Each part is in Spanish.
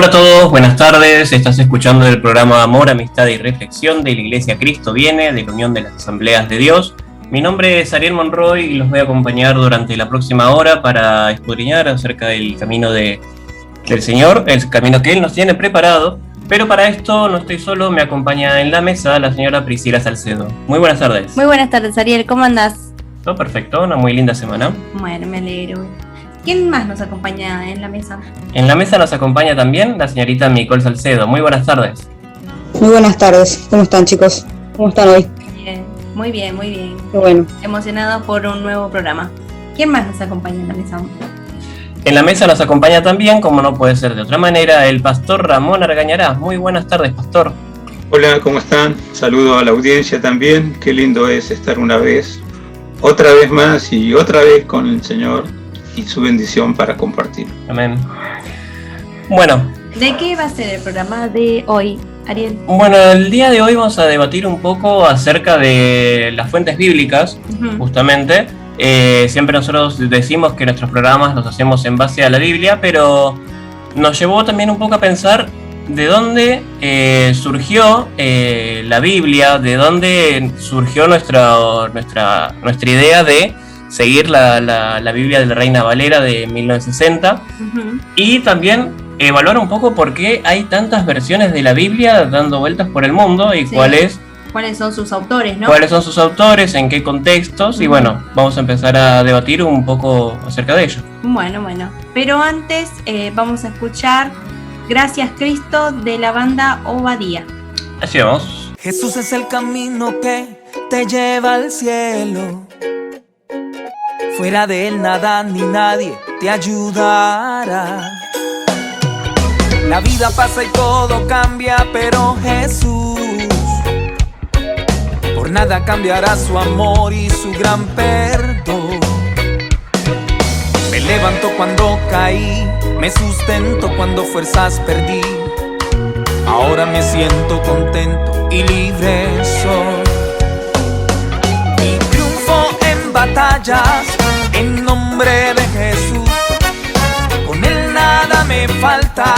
Hola a todos, buenas tardes. Estás escuchando el programa Amor, Amistad y Reflexión de la Iglesia Cristo Viene, de la Unión de las Asambleas de Dios. Mi nombre es Ariel Monroy y los voy a acompañar durante la próxima hora para escudriñar acerca del camino del Señor, el camino que Él nos tiene preparado. Pero para esto no estoy solo, me acompaña en la mesa la señora Priscila Salcedo. Muy buenas tardes. Muy buenas tardes, Ariel, ¿cómo andás? Todo perfecto, una muy linda semana. Bueno, me alegro. ¿Quién más nos acompaña en la mesa? En la mesa nos acompaña también la señorita Nicole Salcedo. Muy buenas tardes. Muy buenas tardes. ¿Cómo están, chicos? ¿Cómo están hoy? Bien, muy bien, muy bien. Qué bueno. Emocionados por un nuevo programa. ¿Quién más nos acompaña en la mesa? En la mesa nos acompaña también, como no puede ser de otra manera, el pastor Ramón Argañarás. Muy buenas tardes, pastor. Hola, ¿cómo están? Saludo a la audiencia también. Qué lindo es estar otra vez más y otra vez con el Señor y su bendición para compartir. Amén. Bueno. ¿De qué va a ser el programa de hoy, Ariel? Bueno, el día de hoy vamos a debatir un poco acerca de las fuentes bíblicas, justamente. Siempre nosotros decimos que nuestros programas los hacemos en base a la Biblia, pero nos llevó también un poco a pensar de dónde surgió la Biblia, de dónde surgió nuestra idea de seguir la Biblia de la Reina Valera de 1960 y también evaluar un poco por qué hay tantas versiones de la Biblia dando vueltas por el mundo y cuáles son sus autores, ¿no? ¿Cuáles son sus autores? ¿En qué contextos? Y bueno, vamos a empezar a debatir un poco acerca de ello. Bueno. Pero antes vamos a escuchar Gracias Cristo de la banda Obadía. Así vamos. Jesús es el camino que te lleva al cielo. Fuera de él nada ni nadie te ayudará. La vida pasa y todo cambia, pero Jesús por nada cambiará su amor y su gran perdón. Me levanto cuando caí, me sustento cuando fuerzas perdí. Ahora me siento contento y libre soy. Y triunfo en batallas en nombre de Jesús. Con él nada me falta,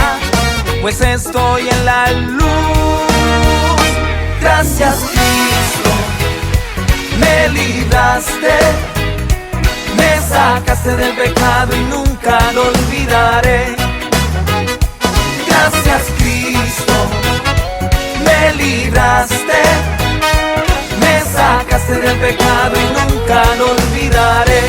pues estoy en la luz. Gracias Cristo, me libraste, me sacaste del pecado y nunca lo olvidaré. Gracias Cristo, me libraste, me sacaste del pecado y nunca lo olvidaré.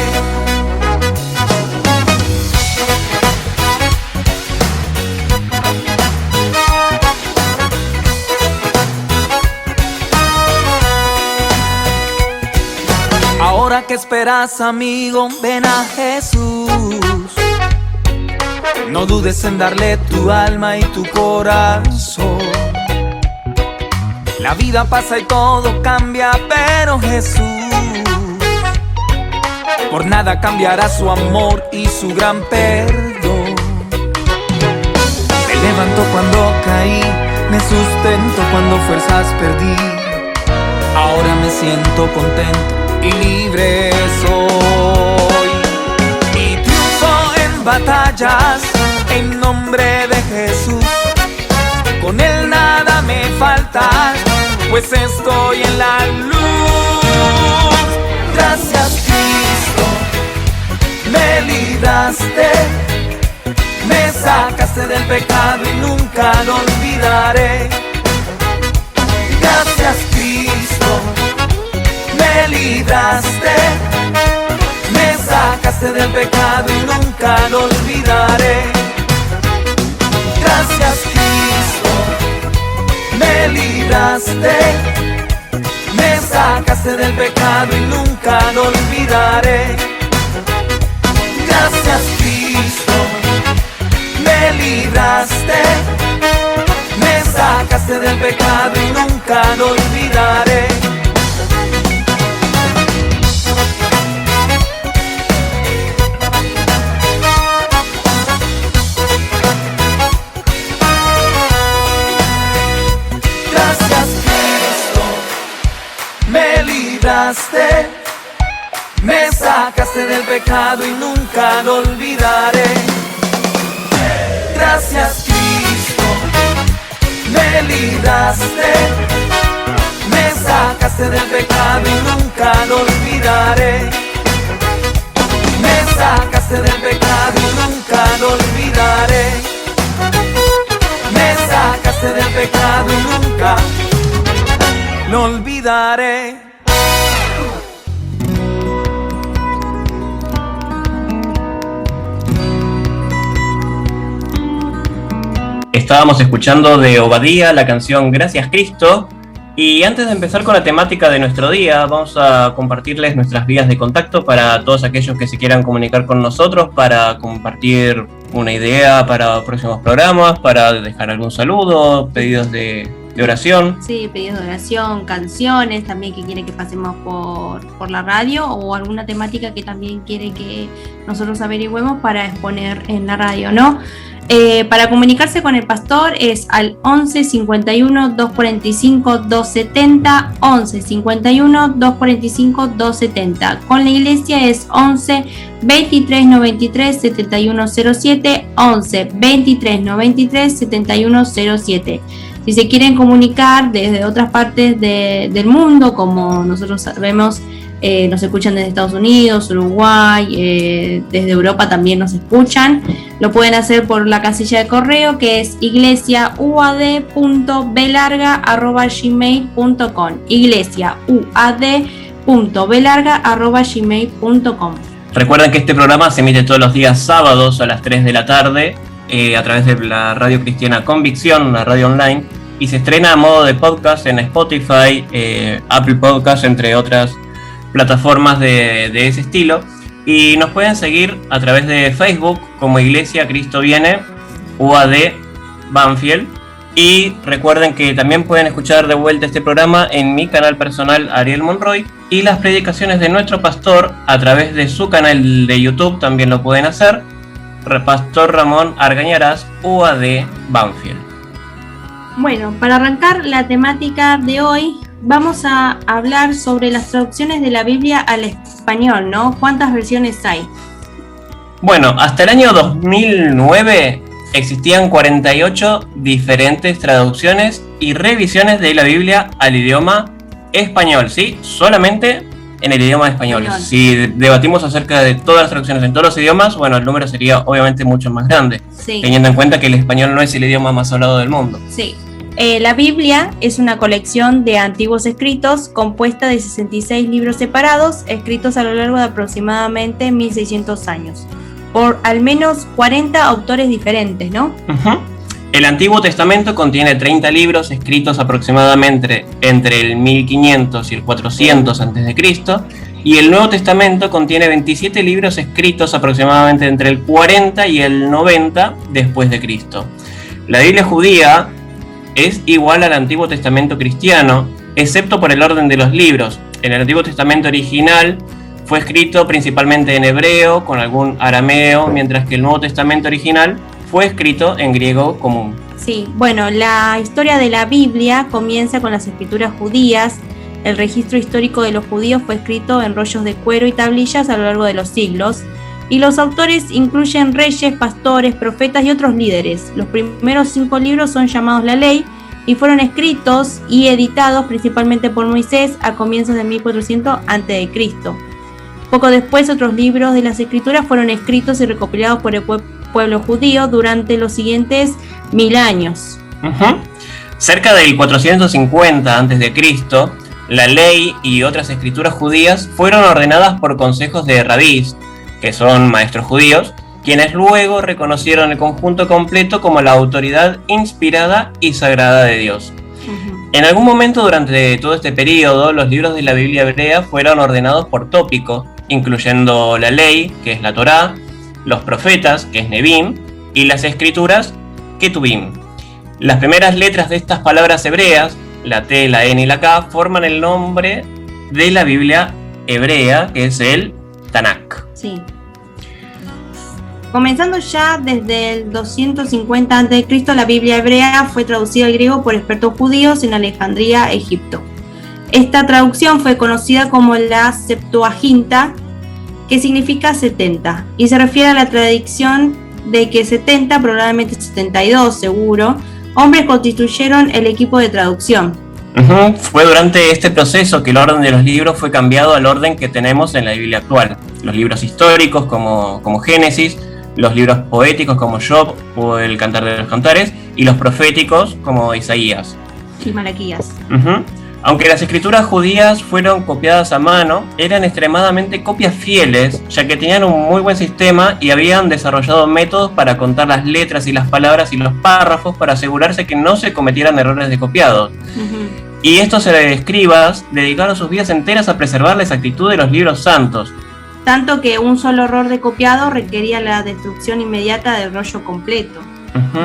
Ahora que esperas, amigo, ven a Jesús. No dudes en darle tu alma y tu corazón. La vida pasa y todo cambia, pero Jesús por nada cambiará su amor y su gran perdón. Me levanto cuando caí, me sustento cuando fuerzas perdí. Ahora me siento contento y libre soy. Y triunfo en batallas en nombre de Jesús. Con él nada me falta, pues estoy en la luz. Gracias Cristo, me libraste, me sacaste del pecado y nunca lo olvidaré. Gracias Cristo, me libraste, me sacaste del pecado y nunca lo olvidaré. Gracias Cristo, me libraste, me sacaste del pecado y nunca lo olvidaré. Gracias Cristo, me libraste, me sacaste del pecado y nunca lo olvidaré. Me sacaste del pecado y nunca lo olvidaré. Gracias Cristo, me libraste, me sacaste del pecado y nunca lo olvidaré. Me sacaste del pecado y nunca lo olvidaré. Me sacaste del pecado y nunca lo olvidaré. Estábamos escuchando de Obadía la canción Gracias Cristo, y antes de empezar con la temática de nuestro día, vamos a compartirles nuestras vías de contacto para todos aquellos que se quieran comunicar con nosotros, para compartir una idea para próximos programas, para dejar algún saludo, pedidos de oración. Sí, pedidos de oración, canciones también que quiere que pasemos por la radio, o alguna temática que también quiere que nosotros averigüemos para exponer en la radio, ¿no? Para comunicarse con el pastor es al 11 51 245 270, 11 51 245 270. Con la iglesia es 11 23 93 7107, 11 23 93 7107. Si se quieren comunicar desde otras partes del mundo, como nosotros sabemos, nos escuchan desde Estados Unidos, Uruguay, desde Europa también nos escuchan. Lo pueden hacer por la casilla de correo, que es iglesiauad.belarga@gmail.com, iglesiauad.belarga@gmail.com. Recuerden que este programa se emite todos los días sábados a las 3 de la tarde a través de la radio cristiana Convicción, una radio online, y se estrena a modo de podcast en Spotify, Apple Podcasts, entre otras plataformas de ese estilo. Y nos pueden seguir a través de Facebook como Iglesia Cristo Viene, UAD Banfield. Y recuerden que también pueden escuchar de vuelta este programa en mi canal personal, Ariel Monroy, y las predicaciones de nuestro pastor a través de su canal de YouTube también lo pueden hacer, Pastor Ramón Argañarás, UAD Banfield. Bueno, para arrancar la temática de hoy, vamos a hablar sobre las traducciones de la Biblia al español, ¿no? ¿Cuántas versiones hay? Bueno, hasta el año 2009 existían 48 diferentes traducciones y revisiones de la Biblia al idioma español, ¿sí? Solamente en el idioma español. Si debatimos acerca de todas las traducciones en todos los idiomas, bueno, el número sería obviamente mucho más grande, sí, teniendo en cuenta que el español no es el idioma más hablado del mundo. Sí. La Biblia es una colección de antiguos escritos compuesta de 66 libros separados, escritos a lo largo de aproximadamente 1600 años, por al menos 40 autores diferentes, ¿no? Uh-huh. El Antiguo Testamento contiene 30 libros escritos aproximadamente entre el 1500 y el 400 a.C., y el Nuevo Testamento contiene 27 libros escritos aproximadamente entre el 40 y el 90 después de Cristo. La Biblia judía es igual al Antiguo Testamento cristiano, excepto por el orden de los libros. El Antiguo Testamento original fue escrito principalmente en hebreo, con algún arameo, mientras que el Nuevo Testamento original fue escrito en griego común. Sí, bueno, la historia de la Biblia comienza con las escrituras judías. El registro histórico de los judíos fue escrito en rollos de cuero y tablillas a lo largo de los siglos, y los autores incluyen reyes, pastores, profetas y otros líderes. Los primeros 5 libros son llamados la Ley y fueron escritos y editados principalmente por Moisés a comienzos de 1400 a.C. Poco después, otros libros de las Escrituras fueron escritos y recopilados por el pueblo judío durante los siguientes 1000 años. Uh-huh. Cerca del 450 a.C., la Ley y otras escrituras judías fueron ordenadas por consejos de rabís, que son maestros judíos, quienes luego reconocieron el conjunto completo como la autoridad inspirada y sagrada de Dios. Uh-huh. En algún momento durante todo este periodo, los libros de la Biblia hebrea fueron ordenados por tópico, incluyendo la Ley, que es la Torá, los profetas, que es Nebim, y las escrituras, Ketubim. Las primeras letras de estas palabras hebreas, la T, la N y la K, forman el nombre de la Biblia hebrea, que es el Tanakh. Sí. Comenzando ya desde el 250 a.C., la Biblia hebrea fue traducida al griego por expertos judíos en Alejandría, Egipto. Esta traducción fue conocida como la Septuaginta, que significa 70, y se refiere a la tradición de que 70, probablemente 72 seguro, hombres constituyeron el equipo de traducción. Fue durante este proceso que el orden de los libros fue cambiado al orden que tenemos en la Biblia actual. Los libros históricos como Génesis, los libros poéticos como Job o el Cantar de los Cantares, y los proféticos como Isaías. Y Malaquías. Aunque las escrituras judías fueron copiadas a mano, eran extremadamente copias fieles, ya que tenían un muy buen sistema y habían desarrollado métodos para contar las letras y las palabras y los párrafos para asegurarse que no se cometieran errores de copiado. Y estos escribas dedicaron sus vidas enteras a preservar la exactitud de los libros santos. Tanto que un solo error de copiado requería la destrucción inmediata del rollo completo.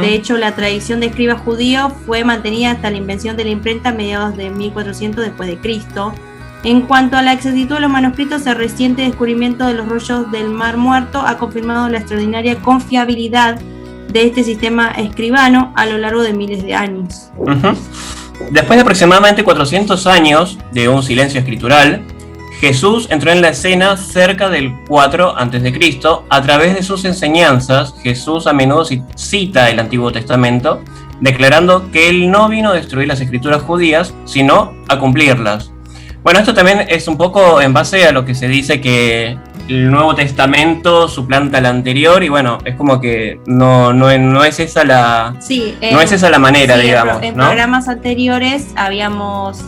De hecho, la tradición de escribas judíos fue mantenida hasta la invención de la imprenta a mediados de 1400 después de Cristo. En cuanto a la exactitud de los manuscritos, el reciente descubrimiento de los rollos del Mar Muerto ha confirmado la extraordinaria confiabilidad de este sistema escribano a lo largo de miles de años. Después de aproximadamente 400 años de un silencio escritural, Jesús entró en la escena cerca del 4 a.C. A través de sus enseñanzas, Jesús a menudo cita el Antiguo Testamento, declarando que él no vino a destruir las escrituras judías, sino a cumplirlas. Bueno, esto también es un poco en base a lo que se dice que el Nuevo Testamento suplanta al anterior, y bueno, es como que no es esa la, no es esa la manera, sí, digamos. En ¿no? programas anteriores habíamos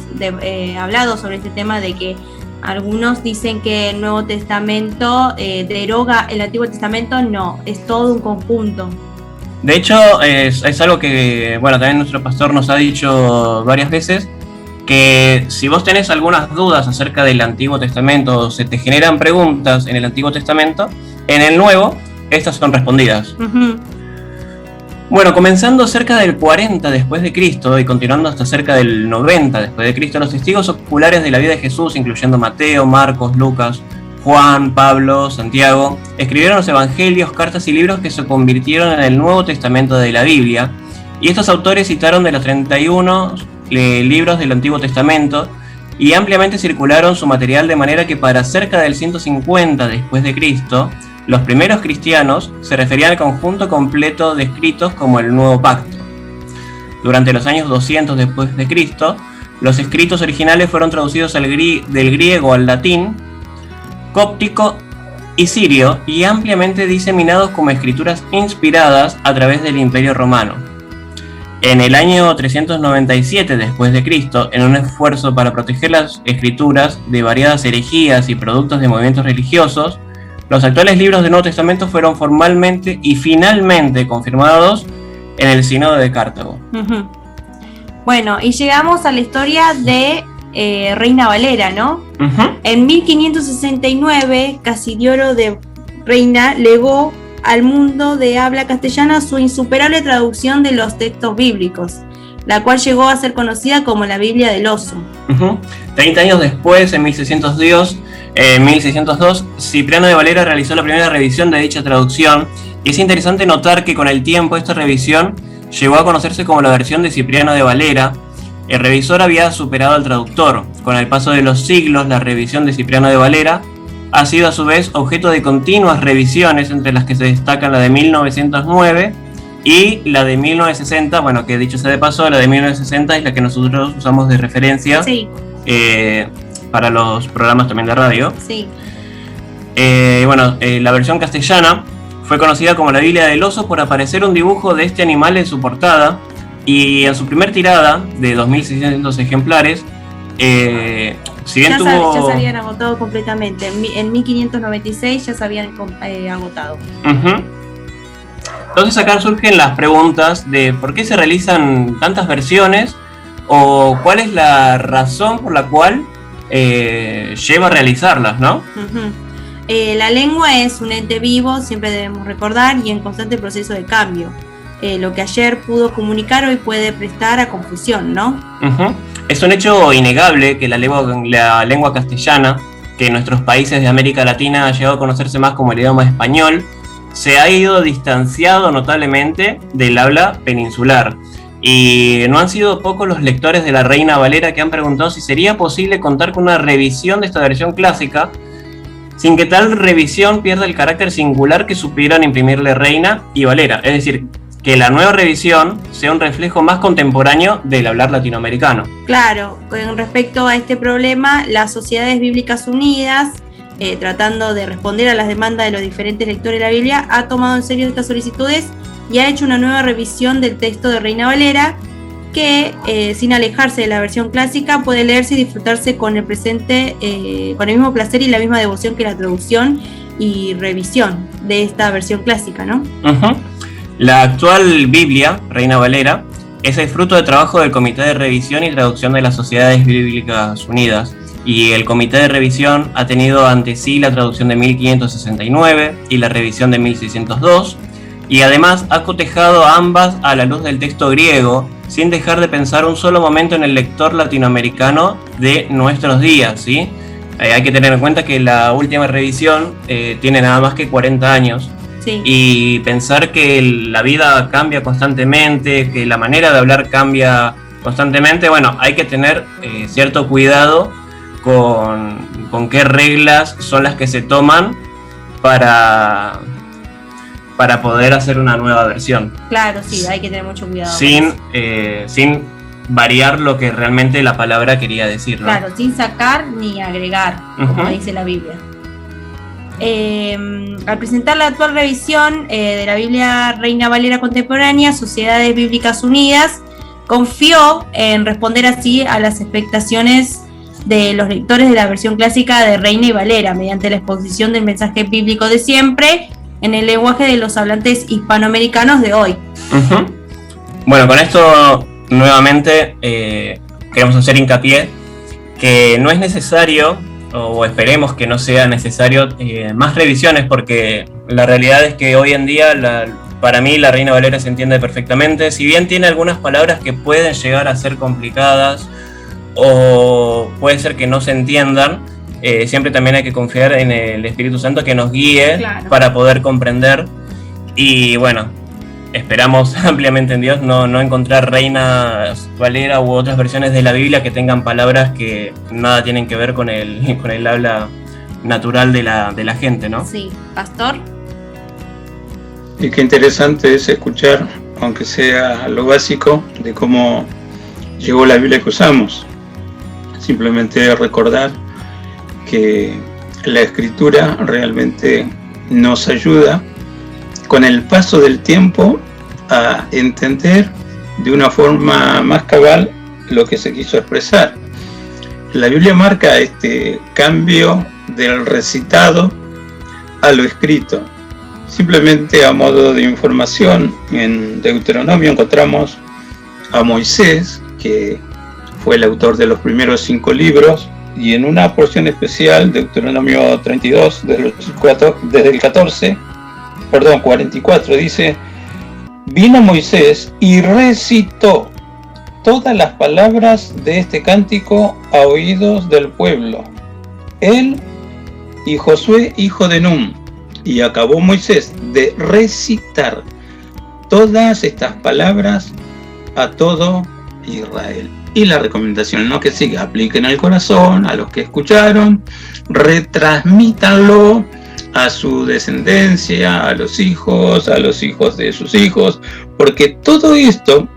hablado sobre este tema de que algunos dicen que el Nuevo Testamento deroga el Antiguo Testamento. No, es todo un conjunto. De hecho, es algo que, bueno, también nuestro pastor nos ha dicho varias veces, que si vos tenés algunas dudas acerca del Antiguo Testamento, o se te generan preguntas en el Antiguo Testamento, en el Nuevo, estas son respondidas. Bueno, comenzando cerca del 40 después de Cristo y continuando hasta cerca del 90 después de Cristo, los testigos oculares de la vida de Jesús, incluyendo Mateo, Marcos, Lucas, Juan, Pablo, Santiago, escribieron los evangelios, cartas y libros que se convirtieron en el Nuevo Testamento de la Biblia, y estos autores citaron de los 31 libros del Antiguo Testamento y ampliamente circularon su material, de manera que para cerca del 150 después de Cristo, los primeros cristianos se referían al conjunto completo de escritos como el Nuevo Pacto. Durante los años 200 después de Cristo, los escritos originales fueron traducidos del griego al latín, cóptico y sirio, y ampliamente diseminados como escrituras inspiradas a través del Imperio Romano. En el año 397 después de Cristo, en un esfuerzo para proteger las escrituras de variadas herejías y productos de movimientos religiosos, los actuales libros del Nuevo Testamento fueron formalmente y finalmente confirmados en el Sínodo de Cartago. Bueno, y llegamos a la historia de Reina Valera, ¿no? En 1569, Casiodoro de Reina legó al mundo de habla castellana su insuperable traducción de los textos bíblicos, la cual llegó a ser conocida como la Biblia del Oso. 30 años después, en 1602, Cipriano de Valera realizó la primera revisión de dicha traducción, y es interesante notar que con el tiempo esta revisión llegó a conocerse como la versión de Cipriano de Valera. El revisor había superado al traductor. Con el paso de los siglos, la revisión de Cipriano de Valera ha sido a su vez objeto de continuas revisiones, entre las que se destacan la de 1909 y la de 1960, bueno, que dicho sea de paso, la de 1960 es la que nosotros usamos de referencia, sí, para los programas también de radio. Sí. La versión castellana fue conocida como la Biblia del Oso por aparecer un dibujo de este animal en su portada, y en su primer tirada de 2.600 ejemplares, si bien ya se habían agotado completamente. En 1596 ya se habían agotado. Entonces acá surgen las preguntas de por qué se realizan tantas versiones, o cuál es la razón por la cual lleva a realizarlas, ¿no? La lengua es un ente vivo, siempre debemos recordar, y en constante proceso de cambio. Lo que ayer pudo comunicar hoy puede prestar a confusión, ¿no? Es un hecho innegable que la lengua castellana, que en nuestros países de América Latina ha llegado a conocerse más como el idioma español, se ha ido distanciado notablemente del habla peninsular. Y no han sido pocos los lectores de la Reina Valera que han preguntado si sería posible contar con una revisión de esta versión clásica, sin que tal revisión pierda el carácter singular que supieron imprimirle Reina y Valera. Es decir, que la nueva revisión sea un reflejo más contemporáneo del hablar latinoamericano. Claro, con respecto a este problema, las Sociedades Bíblicas Unidas, tratando de responder a las demandas de los diferentes lectores de la Biblia, ha tomado en serio estas solicitudes y ha hecho una nueva revisión del texto de Reina Valera que, sin alejarse de la versión clásica, puede leerse y disfrutarse con el presente, con el mismo placer y la misma devoción que la traducción y revisión de esta versión clásica, ¿no? Uh-huh. La actual Biblia, Reina Valera, es el fruto de trabajo del Comité de Revisión y Traducción de las Sociedades Bíblicas Unidas, y el Comité de Revisión ha tenido ante sí la traducción de 1569 y la revisión de 1602, y además ha cotejado ambas a la luz del texto griego, sin dejar de pensar un solo momento en el lector latinoamericano de nuestros días, ¿sí? Hay que tener en cuenta que la última revisión tiene nada más que 40 años. Sí. Y pensar que la vida cambia constantemente, que la manera de hablar cambia constantemente, bueno, hay que tener cierto cuidado con qué reglas son las que se toman para poder hacer una nueva versión. Claro, sí, hay que tener mucho cuidado. Sin variar lo que realmente la palabra quería decir, ¿no? Claro, sin sacar ni agregar, como dice la Biblia. Al presentar la actual revisión de la Biblia Reina Valera Contemporánea, Sociedades Bíblicas Unidas confió en responder así a las expectaciones de los lectores de la versión clásica de Reina y Valera, mediante la exposición del mensaje bíblico de siempre en el lenguaje de los hablantes hispanoamericanos de hoy. Uh-huh. Bueno, con esto nuevamente queremos hacer hincapié que no es necesario, o esperemos que no sea necesario, más revisiones, porque la realidad es que hoy en día para mí la Reina Valera se entiende perfectamente, si bien tiene algunas palabras que pueden llegar a ser complicadas o puede ser que no se entiendan, siempre también hay que confiar en el Espíritu Santo que nos guíe, claro, para poder comprender. Y bueno, esperamos ampliamente en Dios no encontrar Reina Valera u otras versiones de la Biblia que tengan palabras que nada tienen que ver con el habla natural de la gente, ¿no? Sí, Pastor. Y qué interesante es escuchar, aunque sea lo básico, de cómo llegó la Biblia que usamos. Simplemente recordar que la Escritura realmente nos ayuda con el paso del tiempo a entender de una forma más cabal lo que se quiso expresar. La Biblia marca este cambio del recitado a lo escrito. Simplemente a modo de información, en Deuteronomio encontramos a Moisés, que fue el autor de los primeros 5 libros, y en una porción especial, Deuteronomio 32, desde el 44, dice: vino Moisés y recitó todas las palabras de este cántico a oídos del pueblo, él y Josué, hijo de Nun. Y acabó Moisés de recitar todas estas palabras a todo Israel. Y la recomendación, ¿no?, que sí, apliquen al corazón, a los que escucharon, retransmítanlo a su descendencia, a los hijos de sus hijos, porque todo esto,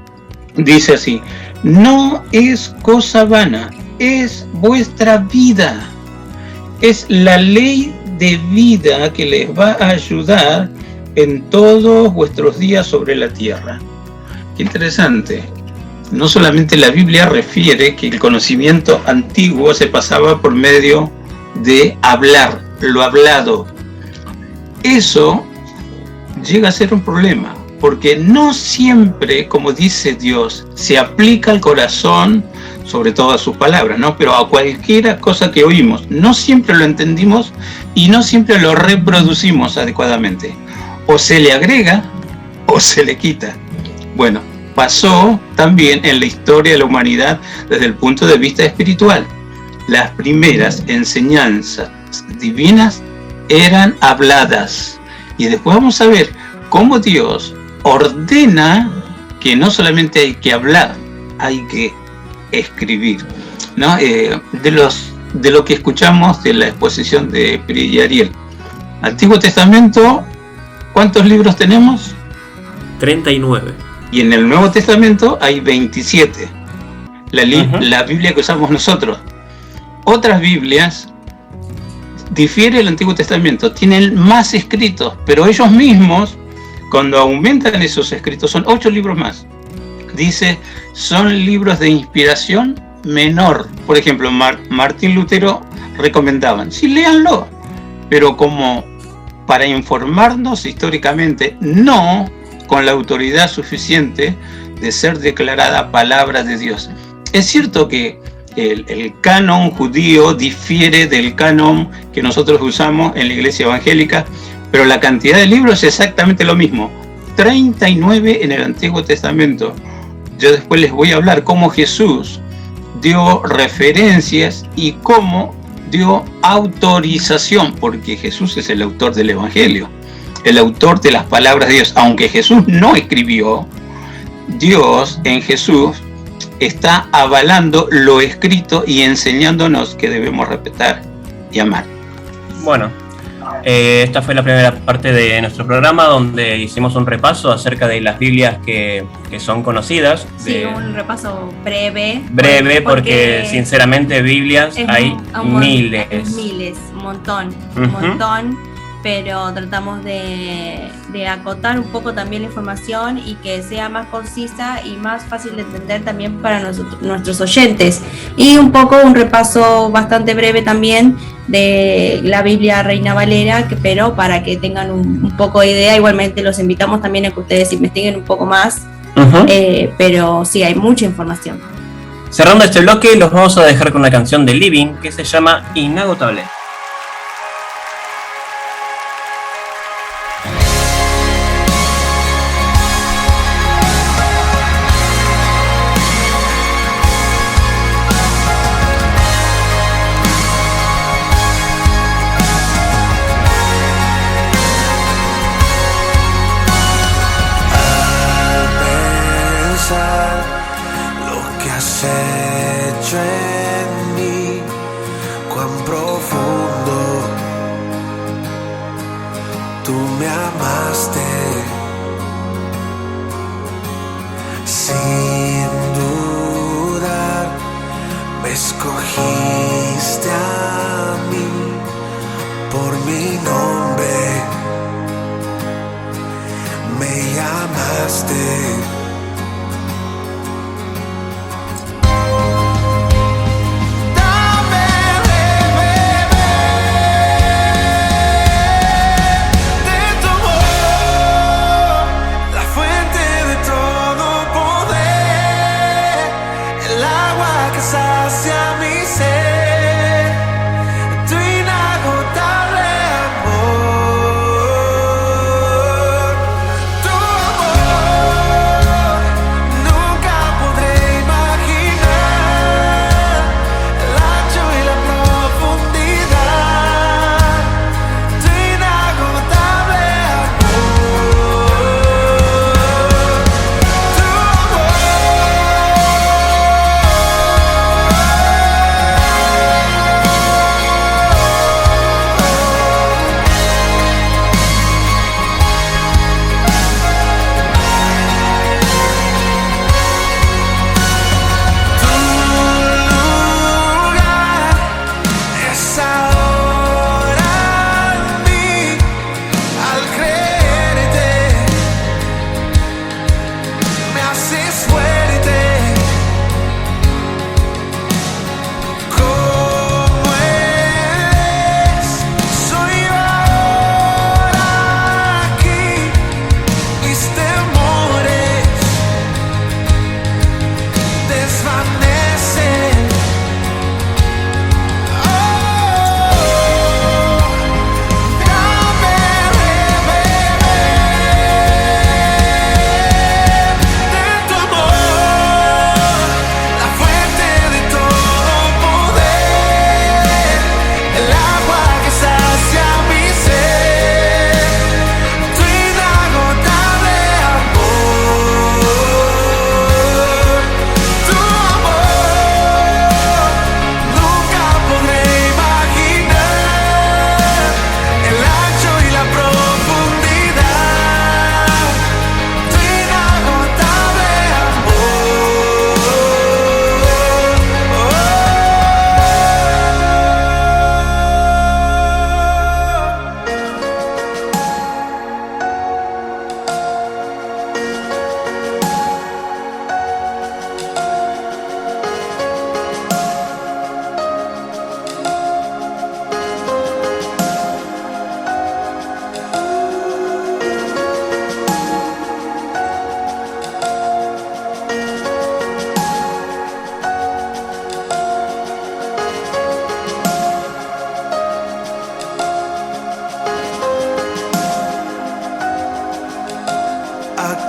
dice así, no es cosa vana, es vuestra vida, es la ley de vida que les va a ayudar en todos vuestros días sobre la tierra. Qué interesante. No solamente la Biblia refiere que el conocimiento antiguo se pasaba por medio de hablar, lo hablado. Eso llega a ser un problema, porque no siempre, como dice Dios, se aplica al corazón, sobre todo a sus palabras, ¿no? Pero a cualquier cosa que oímos, no siempre lo entendimos y no siempre lo reproducimos adecuadamente. O se le agrega o se le quita. Bueno, pasó también en la historia de la humanidad desde el punto de vista espiritual. Las primeras enseñanzas divinas eran habladas. Y después vamos a ver cómo Dios ordena que no solamente hay que hablar, hay que escribir, ¿no? De lo que escuchamos de la exposición de Pri y Ariel. Antiguo Testamento, ¿cuántos libros tenemos? 39. Y en el Nuevo Testamento hay 27. La Biblia que usamos nosotros. Otras Biblias, difiere el Antiguo Testamento, tienen más escritos, pero ellos mismos, cuando aumentan esos escritos, son 8 libros más. Dice, son libros de inspiración menor. Por ejemplo, Martín Lutero recomendaban, sí, léanlo, pero como para informarnos históricamente, no con la autoridad suficiente de ser declarada palabra de Dios. Es cierto que el canon judío difiere del canon que nosotros usamos en la iglesia evangélica, pero la cantidad de libros es exactamente lo mismo, 39 en el Antiguo Testamento. Yo después les voy a hablar cómo Jesús dio referencias y cómo dio autorización, porque Jesús es el autor del Evangelio, el autor de las palabras de Dios. Aunque Jesús no escribió, Dios en Jesús está avalando lo escrito y enseñándonos que debemos respetar y amar. Bueno, esta fue la primera parte de nuestro programa donde hicimos un repaso acerca de las Biblias que son conocidas. Sí, un repaso breve. Breve porque sinceramente Biblias hay miles. Miles, un montón. Pero tratamos de acotar un poco también la información y que sea más concisa y más fácil de entender también para nuestros oyentes. Y un poco un repaso bastante breve también de la Biblia Reina Valera, pero para que tengan un poco de idea, igualmente los invitamos también a que ustedes investiguen un poco más, pero sí, hay mucha información. Cerrando este bloque, los vamos a dejar con una canción de Living que se llama Inagotable.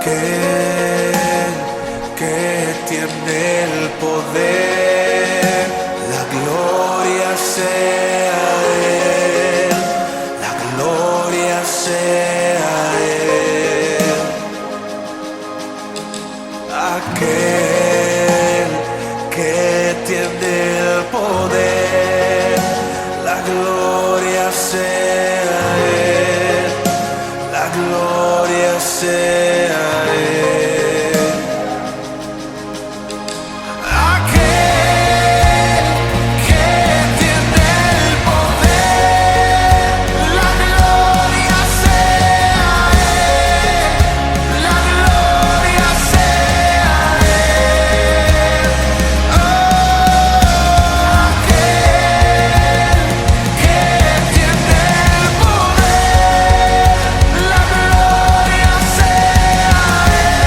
aquel que tiene el poder, la gloria sea Él, la gloria sea Él, aquel que tiene el poder, la gloria sea Él, la gloria sea Él, aquel que tiene el poder, la gloria sea Él, la gloria sea Él, aquel que tiene el poder, la gloria sea Él,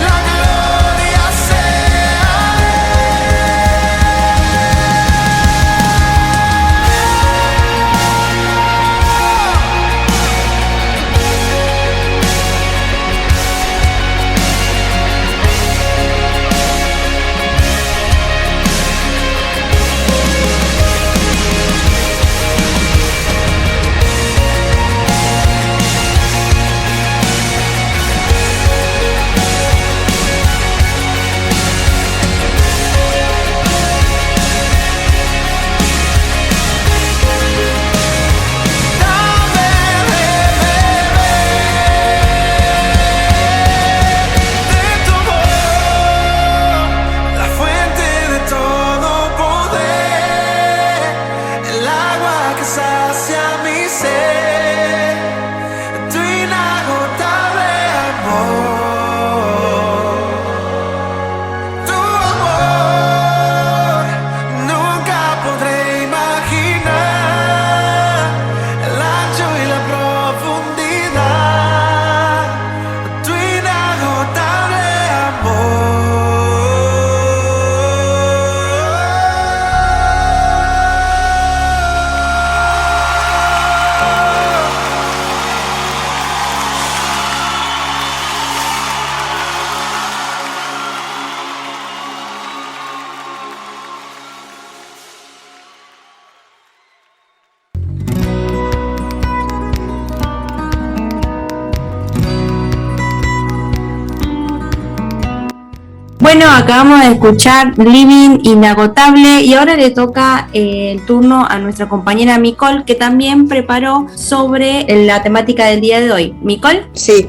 la gloria sea la fuente de todo poder, el agua que sacia mi sed, tu inagotable amor, tu amor, nunca podré imaginar el ancho y la profundidad, tu inagotable amor. Bueno, acabamos de escuchar Living Inagotable y ahora le toca el turno a nuestra compañera Micol, que también preparó sobre la temática del día de hoy. Micol. Sí,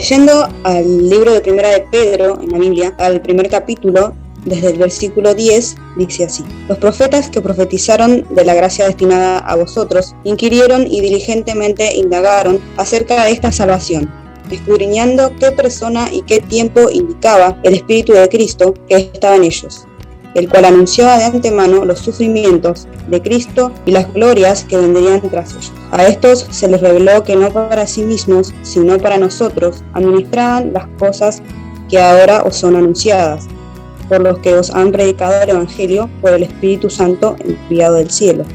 yendo al libro de Primera de Pedro en la Biblia, al primer capítulo, desde el versículo 10, dice así: los profetas que profetizaron de la gracia destinada a vosotros, inquirieron y diligentemente indagaron acerca de esta salvación, escudriñando qué persona y qué tiempo indicaba el Espíritu de Cristo que estaba en ellos, el cual anunciaba de antemano los sufrimientos de Cristo y las glorias que vendrían tras ellos. A estos se les reveló que no para sí mismos, sino para nosotros, administraban las cosas que ahora os son anunciadas, por los que os han predicado el Evangelio por el Espíritu Santo enviado del cielo,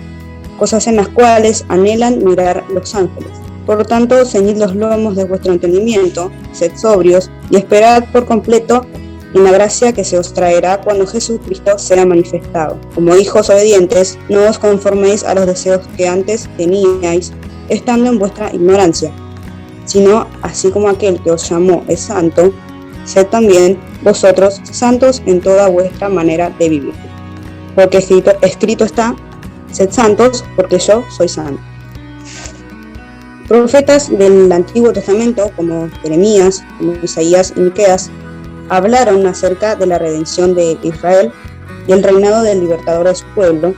cosas en las cuales anhelan mirar los ángeles. Por lo tanto, ceñid los lomos de vuestro entendimiento, sed sobrios y esperad por completo en la gracia que se os traerá cuando Jesucristo sea manifestado. Como hijos obedientes, no os conforméis a los deseos que antes teníais, estando en vuestra ignorancia, sino así como aquel que os llamó es santo, sed también vosotros santos en toda vuestra manera de vivir. Porque escrito está: sed santos, porque yo soy santo. Profetas del Antiguo Testamento, como Jeremías, como Isaías y Miqueas, hablaron acerca de la redención de Israel y el reinado del libertador de su pueblo.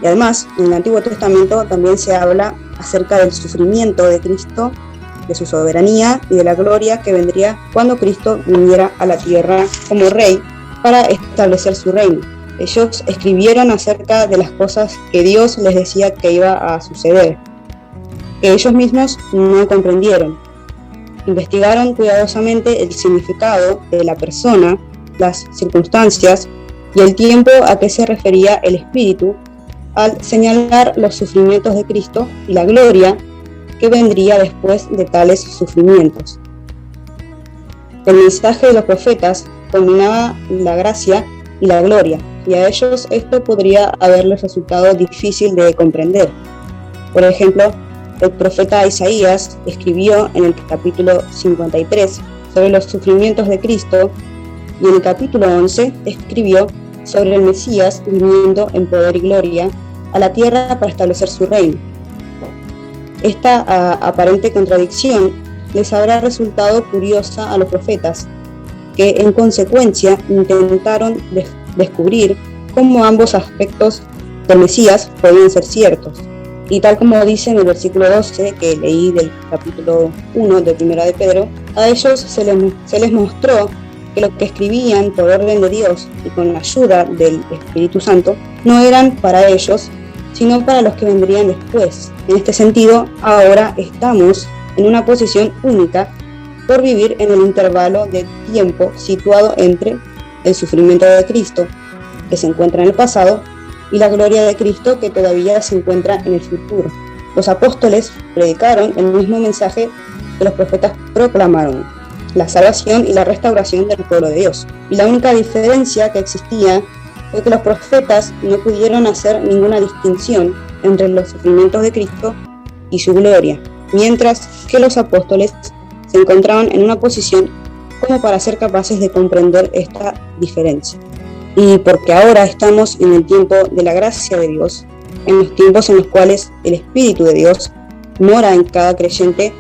Y además, en el Antiguo Testamento también se habla acerca del sufrimiento de Cristo, de su soberanía y de la gloria que vendría cuando Cristo viniera a la tierra como rey para establecer su reino. Ellos escribieron acerca de las cosas que Dios les decía que iba a suceder, que ellos mismos no comprendieron. Investigaron cuidadosamente el significado de la persona, las circunstancias y el tiempo a que se refería el Espíritu al señalar los sufrimientos de Cristo y la gloria que vendría después de tales sufrimientos. El mensaje de los profetas combinaba la gracia y la gloria, y a ellos esto podría haberles resultado difícil de comprender. Por ejemplo, el profeta Isaías escribió en el capítulo 53 sobre los sufrimientos de Cristo, y en el capítulo 11 escribió sobre el Mesías viniendo en poder y gloria a la tierra para establecer su reino. Esta aparente contradicción les habrá resultado curiosa a los profetas, que en consecuencia intentaron descubrir cómo ambos aspectos del Mesías podían ser ciertos. Y tal como dice en el versículo 12 que leí del capítulo 1 de Primera de Pedro, a ellos se les mostró que lo que escribían por orden de Dios y con la ayuda del Espíritu Santo no eran para ellos, sino para los que vendrían después. En este sentido, ahora estamos en una posición única por vivir en el intervalo de tiempo situado entre el sufrimiento de Cristo, que se encuentra en el pasado, y la gloria de Cristo, que todavía se encuentra en el futuro. Los apóstoles predicaron el mismo mensaje que los profetas proclamaron: la salvación y la restauración del pueblo de Dios. Y la única diferencia que existía fue que los profetas no pudieron hacer ninguna distinción entre los sufrimientos de Cristo y su gloria, mientras que los apóstoles se encontraban en una posición como para ser capaces de comprender esta diferencia. Y porque ahora estamos en el tiempo de la gracia de Dios, en los tiempos en los cuales el Espíritu de Dios mora en cada creyente,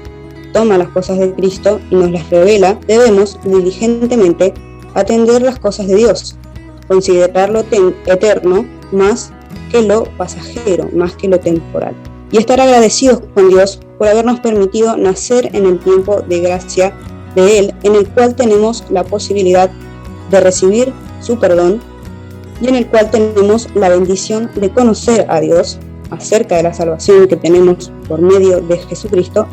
toma las cosas de Cristo y nos las revela, debemos diligentemente atender las cosas de Dios, considerar lo eterno más que lo pasajero, más que lo temporal, y estar agradecidos con Dios por habernos permitido nacer en el tiempo de gracia de Él, en el cual tenemos la posibilidad de recibir su perdón y en el cual tenemos la bendición de conocer a Dios acerca de la salvación que tenemos por medio de Jesucristo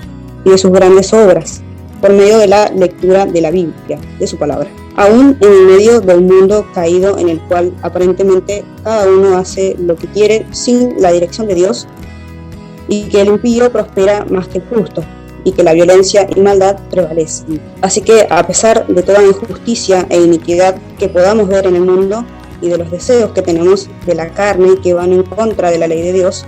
y de sus grandes obras, por medio de la lectura de la Biblia, de su palabra. Aún en el medio de un mundo caído en el cual aparentemente cada uno hace lo que quiere sin la dirección de Dios, y que el impío prospera más que el justo, y que la violencia y maldad prevalecen. Así que a pesar de toda injusticia e iniquidad que podamos ver en el mundo, y de los deseos que tenemos de la carne y que van en contra de la ley de Dios,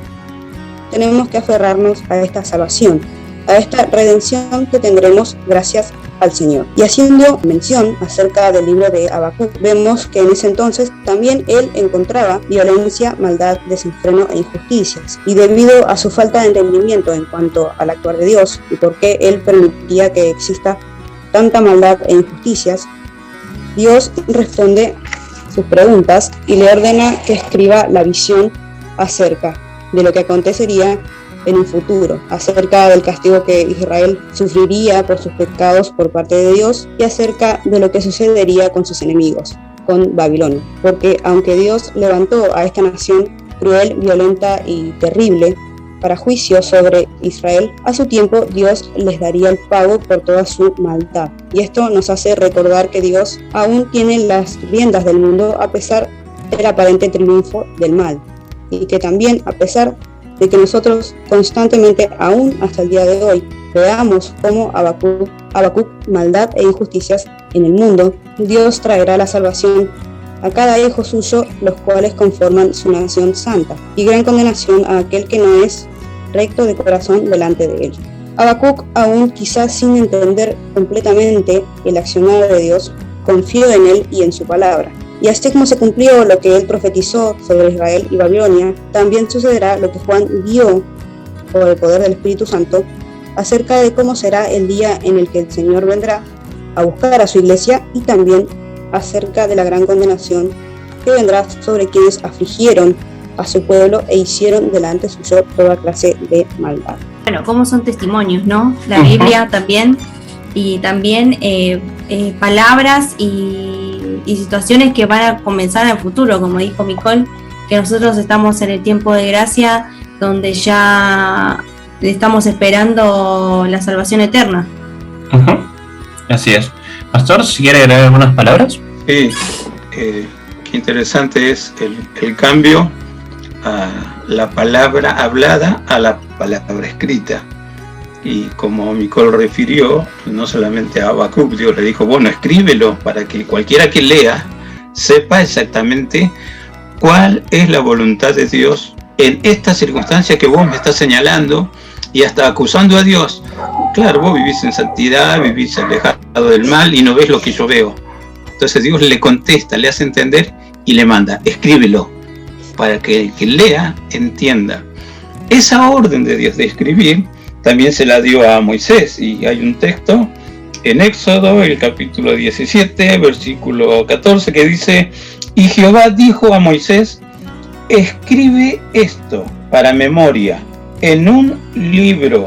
tenemos que aferrarnos a esta salvación, a esta redención que tendremos gracias al Señor. Y haciendo mención acerca del libro de Habacuc, vemos que en ese entonces también él encontraba violencia, maldad, desenfreno e injusticias. Y debido a su falta de entendimiento en cuanto al actuar de Dios y por qué él permitía que exista tanta maldad e injusticias, Dios responde sus preguntas y le ordena que escriba la visión acerca de lo que acontecería en un futuro, acerca del castigo que Israel sufriría por sus pecados por parte de Dios y acerca de lo que sucedería con sus enemigos, con Babilonia. Porque aunque Dios levantó a esta nación cruel, violenta y terrible para juicio sobre Israel, a su tiempo Dios les daría el pago por toda su maldad. Y esto nos hace recordar que Dios aún tiene las riendas del mundo a pesar del aparente triunfo del mal, y que también a pesar de que nosotros constantemente, aún hasta el día de hoy, veamos como Habacuc maldad e injusticias en el mundo, Dios traerá la salvación a cada hijo suyo, los cuales conforman su nación santa, y gran condenación a aquel que no es recto de corazón delante de él. Habacuc, aún quizás sin entender completamente el accionar de Dios, confió en él y en su palabra. Y así como se cumplió lo que él profetizó sobre Israel y Babilonia, también sucederá lo que Juan vio por el poder del Espíritu Santo acerca de cómo será el día en el que el Señor vendrá a buscar a su iglesia, y también acerca de la gran condenación que vendrá sobre quienes afligieron a su pueblo e hicieron delante suyo toda clase de maldad. Bueno, como son testimonios, ¿no? La Biblia también, y también palabras y situaciones que van a comenzar en el futuro, como dijo Micol, que nosotros estamos en el tiempo de gracia, donde ya estamos esperando la salvación eterna. Así es. Pastor, si quiere agregar algunas palabras. Sí, qué interesante es el cambio a la palabra hablada a la palabra escrita. Y como Micol refirió, no solamente a Habacuc, Dios le dijo, bueno, escríbelo para que cualquiera que lea sepa exactamente cuál es la voluntad de Dios en esta circunstancia que vos me estás señalando y hasta acusando a Dios. Claro, vos vivís en santidad, vivís alejado del mal y no ves lo que yo veo. Entonces Dios le contesta, le hace entender y le manda, escríbelo, para que el que lea entienda. Esa orden de Dios de escribir también se la dio a Moisés, y hay un texto en Éxodo, el capítulo 17, versículo 14, que dice, y Jehová dijo a Moisés, escribe esto para memoria en un libro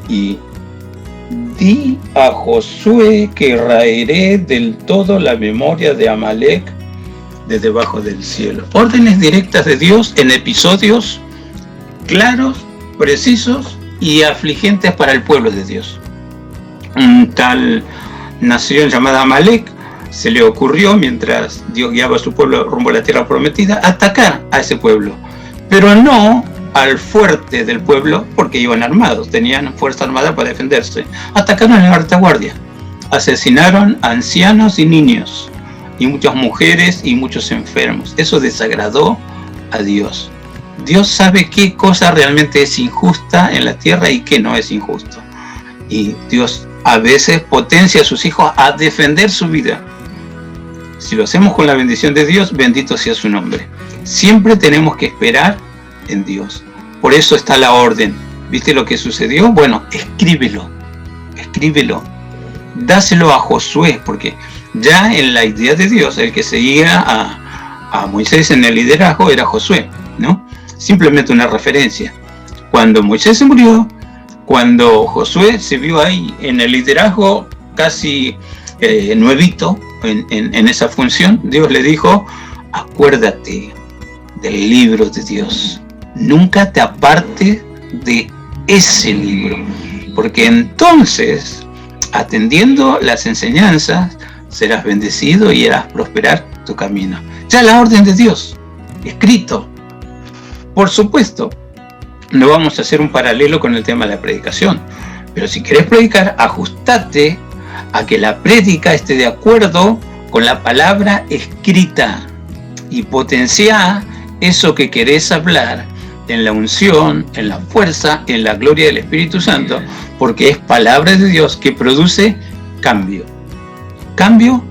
y di a Josué que raeré del todo la memoria de Amalek de debajo del cielo. Órdenes directas de Dios en episodios claros, precisos y afligentes para el pueblo de Dios. Un tal nación llamada Amalek se le ocurrió, mientras Dios guiaba a su pueblo rumbo a la tierra prometida, atacar a ese pueblo, pero no al fuerte del pueblo, porque iban armados, tenían fuerza armada para defenderse. Atacaron en la retaguardia, asesinaron a ancianos y niños, y muchas mujeres y muchos enfermos. Eso desagradó a Dios. Dios sabe qué cosa realmente es injusta en la tierra y qué no es injusto. Y Dios a veces potencia a sus hijos a defender su vida. Si lo hacemos con la bendición de Dios, bendito sea su nombre. Siempre tenemos que esperar en Dios. Por eso está la orden. ¿Viste lo que sucedió? Bueno, escríbelo. Escríbelo. Dáselo a Josué, porque ya en la idea de Dios, el que seguía a Moisés en el liderazgo era Josué, ¿no? Simplemente una referencia. Cuando Moisés se murió, cuando Josué se vio ahí en el liderazgo casi nuevito en esa función, Dios le dijo, acuérdate del libro de Dios. Nunca te apartes de ese libro, porque entonces, atendiendo las enseñanzas, serás bendecido y harás prosperar tu camino. Ya la orden de Dios, escrito. Por supuesto, no vamos a hacer un paralelo con el tema de la predicación, pero si querés predicar, ajustate a que la prédica esté de acuerdo con la palabra escrita y potencia eso que querés hablar en la unción, en la fuerza, en la gloria del Espíritu Santo, porque es palabra de Dios que produce cambio. Cambio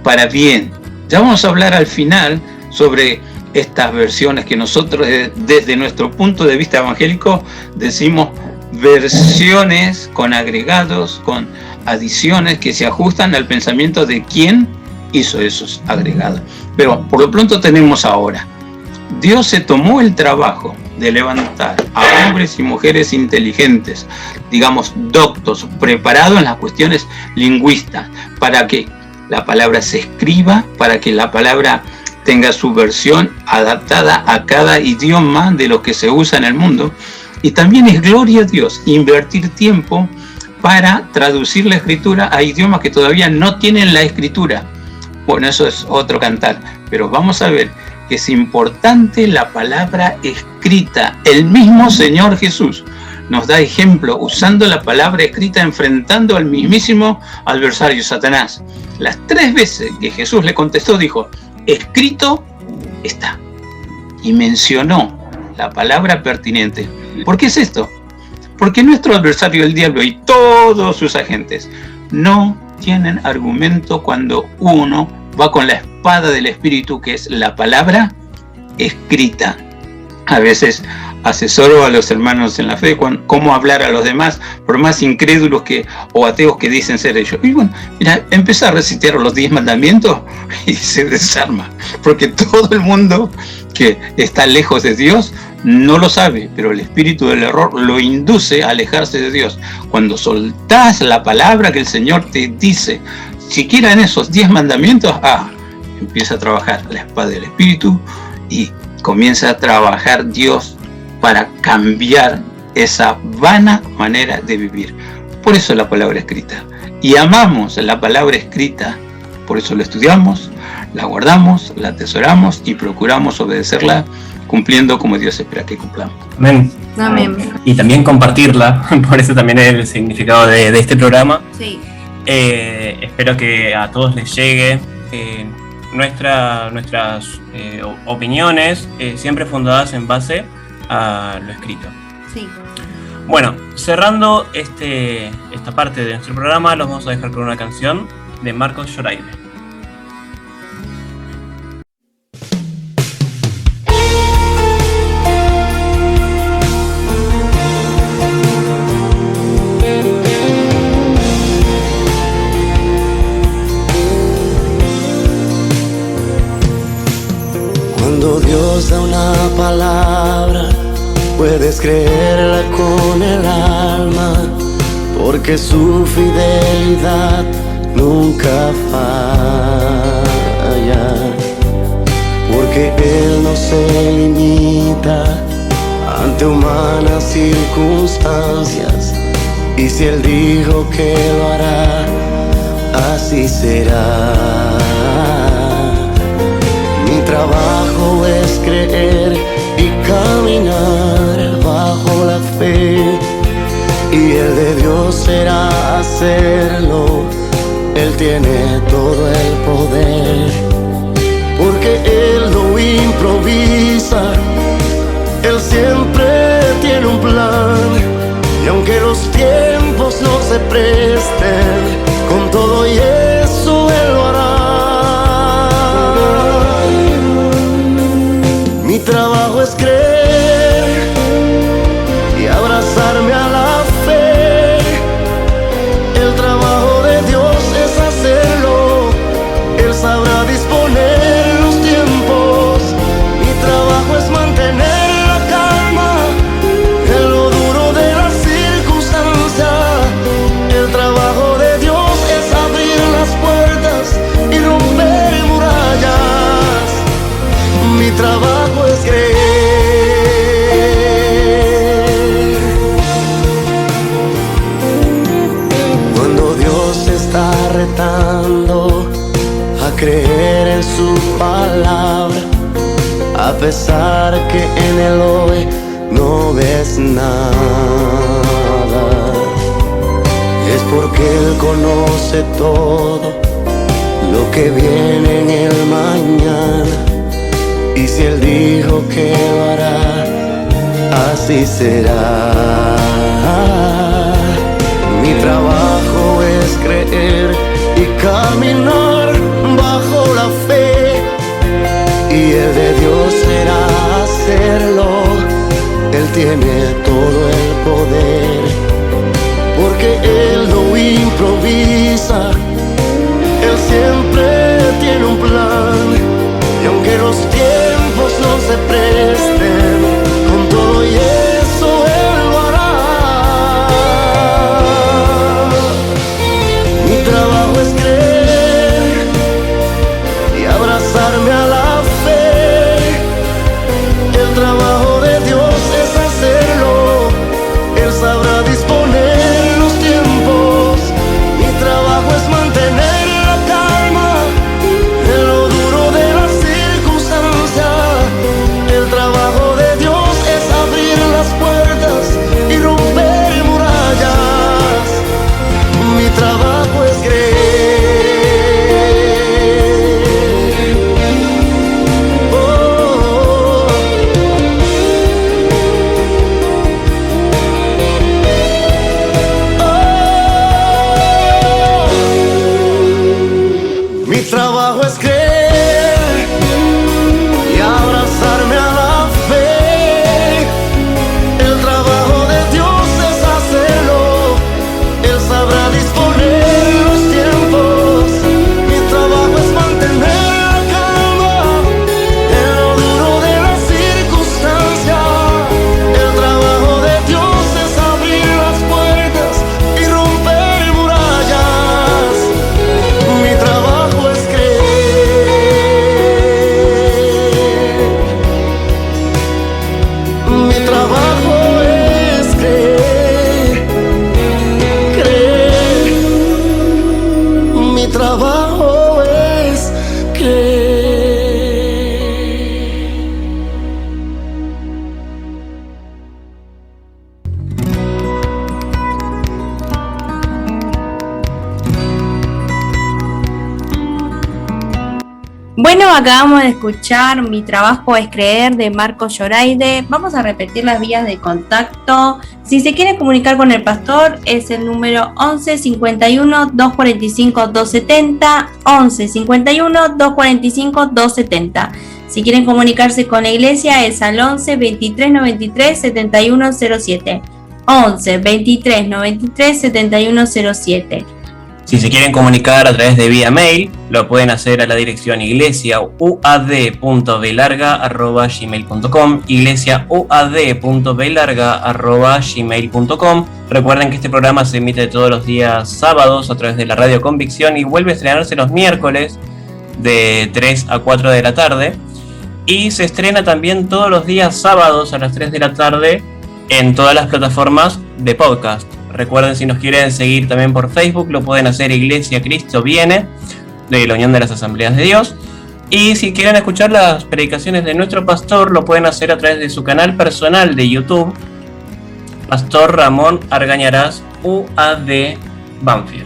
para bien. Ya vamos a hablar al final sobre estas versiones que nosotros desde nuestro punto de vista evangélico decimos versiones con agregados, con adiciones que se ajustan al pensamiento de quién hizo esos agregados. Pero por lo pronto tenemos ahora, Dios se tomó el trabajo de levantar a hombres y mujeres inteligentes, digamos doctos, preparados en las cuestiones lingüísticas, para que la palabra se escriba, para que la palabra tenga su versión adaptada a cada idioma de lo que se usa en el mundo. Y también es gloria a Dios invertir tiempo para traducir la escritura a idiomas que todavía no tienen la escritura. Bueno, eso es otro cantar, pero vamos a ver que es importante la palabra escrita. El mismo Señor Jesús nos da ejemplo usando la palabra escrita, enfrentando al mismísimo adversario Satanás. Las 3 veces que Jesús le contestó, dijo, escrito está. Y mencionó la palabra pertinente. ¿Por qué es esto? Porque nuestro adversario, el diablo, y todos sus agentes no tienen argumento cuando uno va con la espada del Espíritu, que es la palabra escrita. A veces asesoro a los hermanos en la fe con cómo hablar a los demás, por más incrédulos o ateos que dicen ser ellos. Y bueno, mira, empieza a recitar los 10 mandamientos y se desarma, porque todo el mundo que está lejos de Dios no lo sabe, pero el espíritu del error lo induce a alejarse de Dios. Cuando soltás la palabra que el Señor te dice, siquiera en esos 10 mandamientos, empieza a trabajar la espada del Espíritu y comienza a trabajar Dios para cambiar esa vana manera de vivir. Por eso la palabra escrita. Y amamos la palabra escrita, por eso la estudiamos, la guardamos, la atesoramos y procuramos obedecerla, cumpliendo como Dios espera que cumplamos. Amén. Amén. Y también compartirla, por eso también es el significado de este programa. Sí. Espero que a todos les llegue nuestras opiniones, siempre fundadas en base a lo escrito. Sí. Bueno, cerrando esta parte de nuestro programa, los vamos a dejar con una canción de Marcos Lloraire. Cuando Dios da una palabra, puedes creerla con el alma, porque su fidelidad nunca falla, porque Él no se limita ante humanas circunstancias, y si Él dijo que lo hará, así será. Mi trabajo es creer y caminar bajo la fe, y el de Dios será hacerlo. Él tiene todo el poder, porque Él no improvisa, Él siempre tiene un plan, y aunque los tiempos no se presten, con todo y eso Él lo hará. Mi trabajo es creer y abrazarme a la fe. El trabajo de Dios es hacerlo. Él sabrá disponer los tiempos. Mi trabajo es mantener la calma en lo duro de la circunstancia. El trabajo de Dios es abrir las puertas y romper murallas. Mi trabajo es creer. Cuando Dios te está retando a creer en su palabra, a pesar que en el hoy no ves nada, es porque Él conoce todo lo que viene en el mañana. Y si Él dijo que lo hará, así será. Mi trabajo es creer y caminar bajo la fe, y el de Dios será hacerlo. Él tiene todo el poder, porque Él no improvisa, Él siempre tiene un plan. Y aunque los tiempos no se presten, con todo y eso Él lo hará. Mi trabajo es creer y abrazarme a la fe. El trabajo de Dios es hacerlo. Él sabrá disponer los tiempos. Mi trabajo es mantener la calma en lo duro de la circunstancia. El trabajo de Dios es abrir las puertas y romper murallas. Mi trabajo es creer. Bueno, acabamos de escuchar Mi trabajo es creer de Marcos Lloraide. Vamos a repetir las vías de contacto. Si se quiere comunicar con el pastor, es el número 11 51 245 270, 11 51 245 270. Si quieren comunicarse con la iglesia, es al 11 23 93 7107. 11 23 93 7107. Si se quieren comunicar a través de vía mail, lo pueden hacer a la dirección iglesiauad.belarga@gmail.com, iglesiauad.belarga@gmail.com. Recuerden que este programa se emite todos los días sábados a través de la Radio Convicción y vuelve a estrenarse los miércoles de 3 a 4 de la tarde. Y se estrena también todos los días sábados a las 3 de la tarde en todas las plataformas de podcast. Recuerden, si nos quieren seguir también por Facebook, lo pueden hacer Iglesia Cristo Viene, de la Unión de las Asambleas de Dios. Y si quieren escuchar las predicaciones de nuestro pastor, lo pueden hacer a través de su canal personal de YouTube, Pastor Ramón Argañarás, UAD Banfield.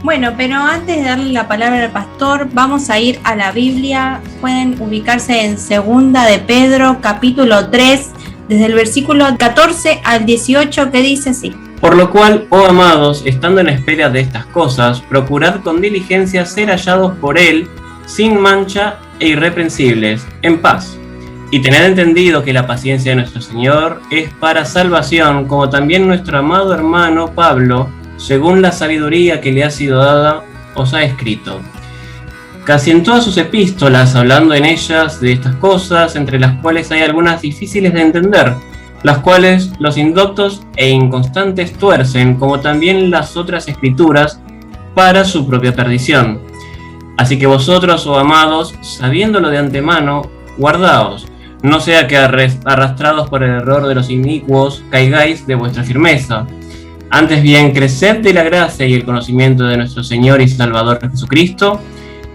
Bueno, pero antes de darle la palabra al pastor, vamos a ir a la Biblia. Pueden ubicarse en 2 de Pedro, capítulo 3, desde el versículo 14 al 18, que dice así. Por lo cual, oh amados, estando en espera de estas cosas, procurad con diligencia ser hallados por Él, sin mancha e irreprensibles, en paz. Y tened entendido que la paciencia de nuestro Señor es para salvación, como también nuestro amado hermano Pablo, según la sabiduría que le ha sido dada, os ha escrito. Casi en todas sus epístolas, hablando en ellas de estas cosas, entre las cuales hay algunas difíciles de entender, las cuales los indoctos e inconstantes tuercen, como también las otras escrituras, para su propia perdición. Así que vosotros, oh amados, sabiéndolo de antemano, guardaos, no sea que arrastrados por el error de los inicuos, caigáis de vuestra firmeza. Antes bien, creced de la gracia y el conocimiento de nuestro Señor y Salvador Jesucristo.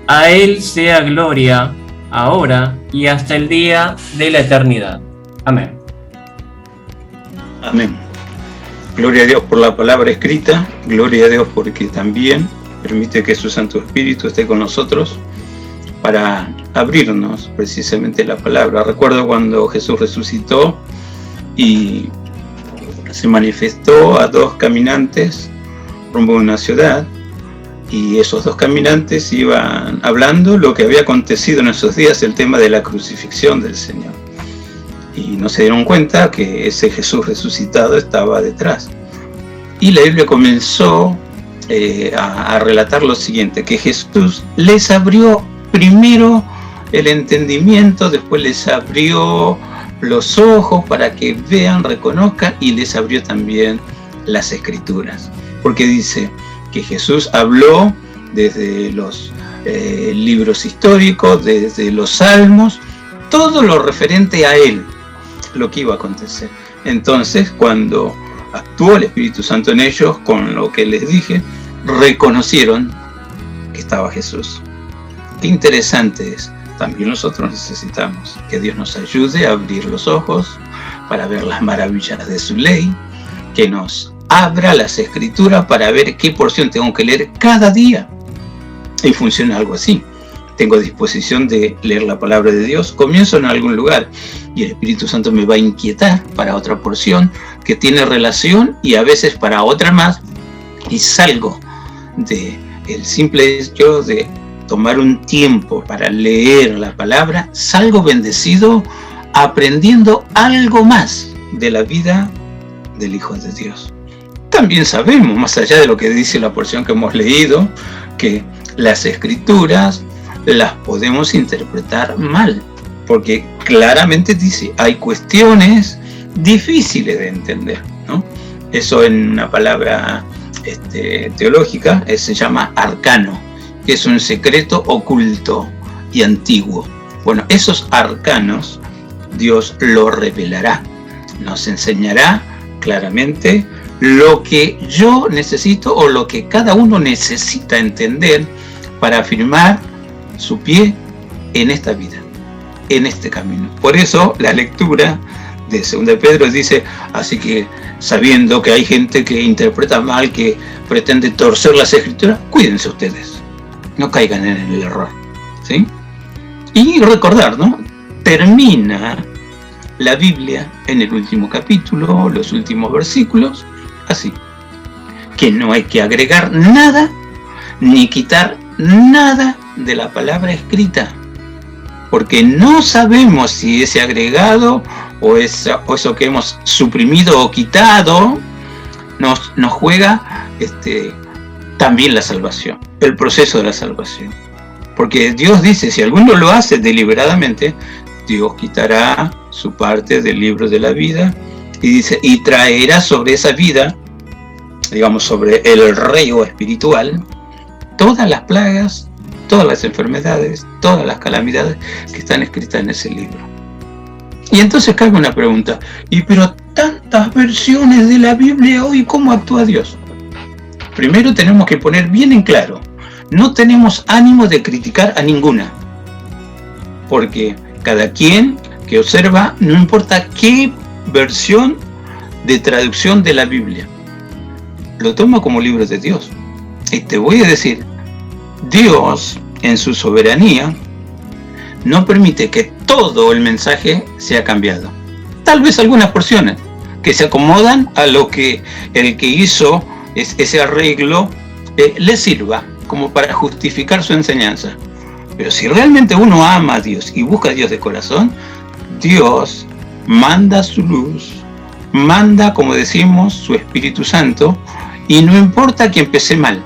A Él sea gloria, ahora y hasta el día de la eternidad. Amén. Amén. Gloria a Dios por la palabra escrita, gloria a Dios porque también permite que su Santo Espíritu esté con nosotros para abrirnos precisamente la palabra. Recuerdo cuando Jesús resucitó y se manifestó a 2 caminantes rumbo a una ciudad, y esos 2 caminantes iban hablando lo que había acontecido en esos días, el tema de la crucifixión del Señor. Y no se dieron cuenta que ese Jesús resucitado estaba detrás. Y la Biblia comenzó a relatar lo siguiente, que Jesús les abrió primero el entendimiento, después les abrió los ojos para que vean, reconozcan, y les abrió también las Escrituras. Porque dice que Jesús habló desde los libros históricos, desde los salmos, todo lo referente a Él, lo que iba a acontecer. Entonces, cuando actuó el Espíritu Santo en ellos, con lo que les dije, reconocieron que estaba Jesús. Qué interesante es. También nosotros necesitamos que Dios nos ayude a abrir los ojos para ver las maravillas de su ley, que nos abra las Escrituras para ver qué porción tengo que leer cada día. Y funciona algo así. Tengo disposición de leer la palabra de Dios, comienzo en algún lugar y el Espíritu Santo me va a inquietar para otra porción que tiene relación y a veces para otra más, y salgo de el simple hecho de tomar un tiempo para leer la palabra, salgo bendecido, aprendiendo algo más de la vida del Hijo de Dios. También sabemos, más allá de lo que dice la porción que hemos leído, que las Escrituras las podemos interpretar mal, porque claramente dice, hay cuestiones difíciles de entender, ¿no? Eso en una palabra teológica se llama arcano, que es un secreto oculto y antiguo. Bueno, esos arcanos Dios lo revelará, nos enseñará claramente lo que yo necesito o lo que cada uno necesita entender para afirmar su pie en esta vida, en este camino. Por eso la lectura de 2 de Pedro dice, así que sabiendo que hay gente que interpreta mal, que pretende torcer las Escrituras, cuídense ustedes, no caigan en el error, ¿sí? Y recordar, ¿no? Termina la Biblia en el último capítulo, los últimos versículos, así. Que no hay que agregar nada, ni quitar nada de la palabra escrita. Porque no sabemos si ese agregado o eso que hemos suprimido o quitado nos juega también la salvación, el proceso de la salvación. Porque Dios dice, si alguno lo hace deliberadamente, Dios quitará su parte del libro de la vida y dice, y traerá sobre esa vida, digamos sobre el reino espiritual, todas las plagas, todas las enfermedades, todas las calamidades que están escritas en ese libro. Y entonces cae una pregunta, pero tantas versiones de la Biblia hoy, ¿cómo actúa Dios? Primero tenemos que poner bien en claro, no tenemos ánimo de criticar a ninguna, porque cada quien que observa, no importa qué versión de traducción de la Biblia, lo toma como libro de Dios. Y te voy a decir, Dios, en su soberanía, no permite que todo el mensaje sea cambiado. Tal vez algunas porciones que se acomodan a lo que el que hizo ese arreglo le sirva como para justificar su enseñanza. Pero si realmente uno ama a Dios y busca a Dios de corazón, Dios manda su luz, manda, como decimos, su Espíritu Santo, y no importa que empecé mal,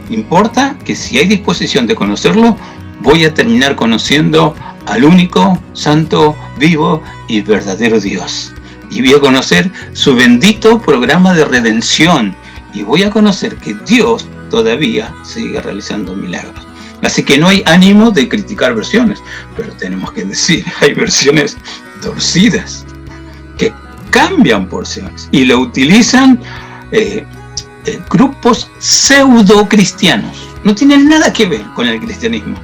importa que si hay disposición de conocerlo, voy a terminar conociendo al único, santo, vivo y verdadero Dios. Y voy a conocer su bendito programa de redención. Y voy a conocer que Dios todavía sigue realizando milagros. Así que no hay ánimo de criticar versiones, pero tenemos que decir, hay versiones torcidas que cambian porciones y lo utilizan grupos pseudo cristianos. No tienen nada que ver con el cristianismo.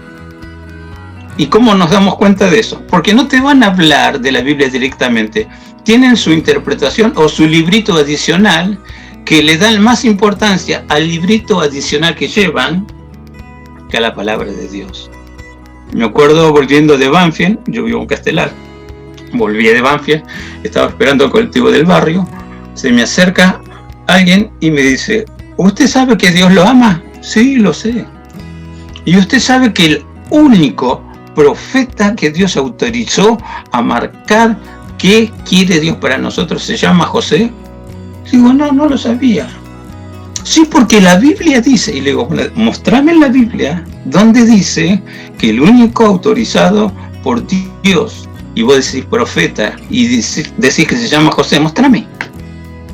¿Y cómo nos damos cuenta de eso? Porque no te van a hablar de la Biblia directamente. Tienen su interpretación o su librito adicional que le dan más importancia al librito adicional que llevan que a la palabra de Dios. Me acuerdo volviendo de Banfield, yo vivo en Castelar, volví de Banfield, estaba esperando el colectivo del barrio, se me acerca alguien y me dice, ¿usted sabe que Dios lo ama? Sí, lo sé. ¿Y usted sabe que el único profeta que Dios autorizó a marcar qué quiere Dios para nosotros se llama José? Digo, no lo sabía. Sí, porque la Biblia dice, y le digo, mostrame en la Biblia donde dice que el único autorizado por Dios, y vos decís profeta, y decís que se llama José, mostrame.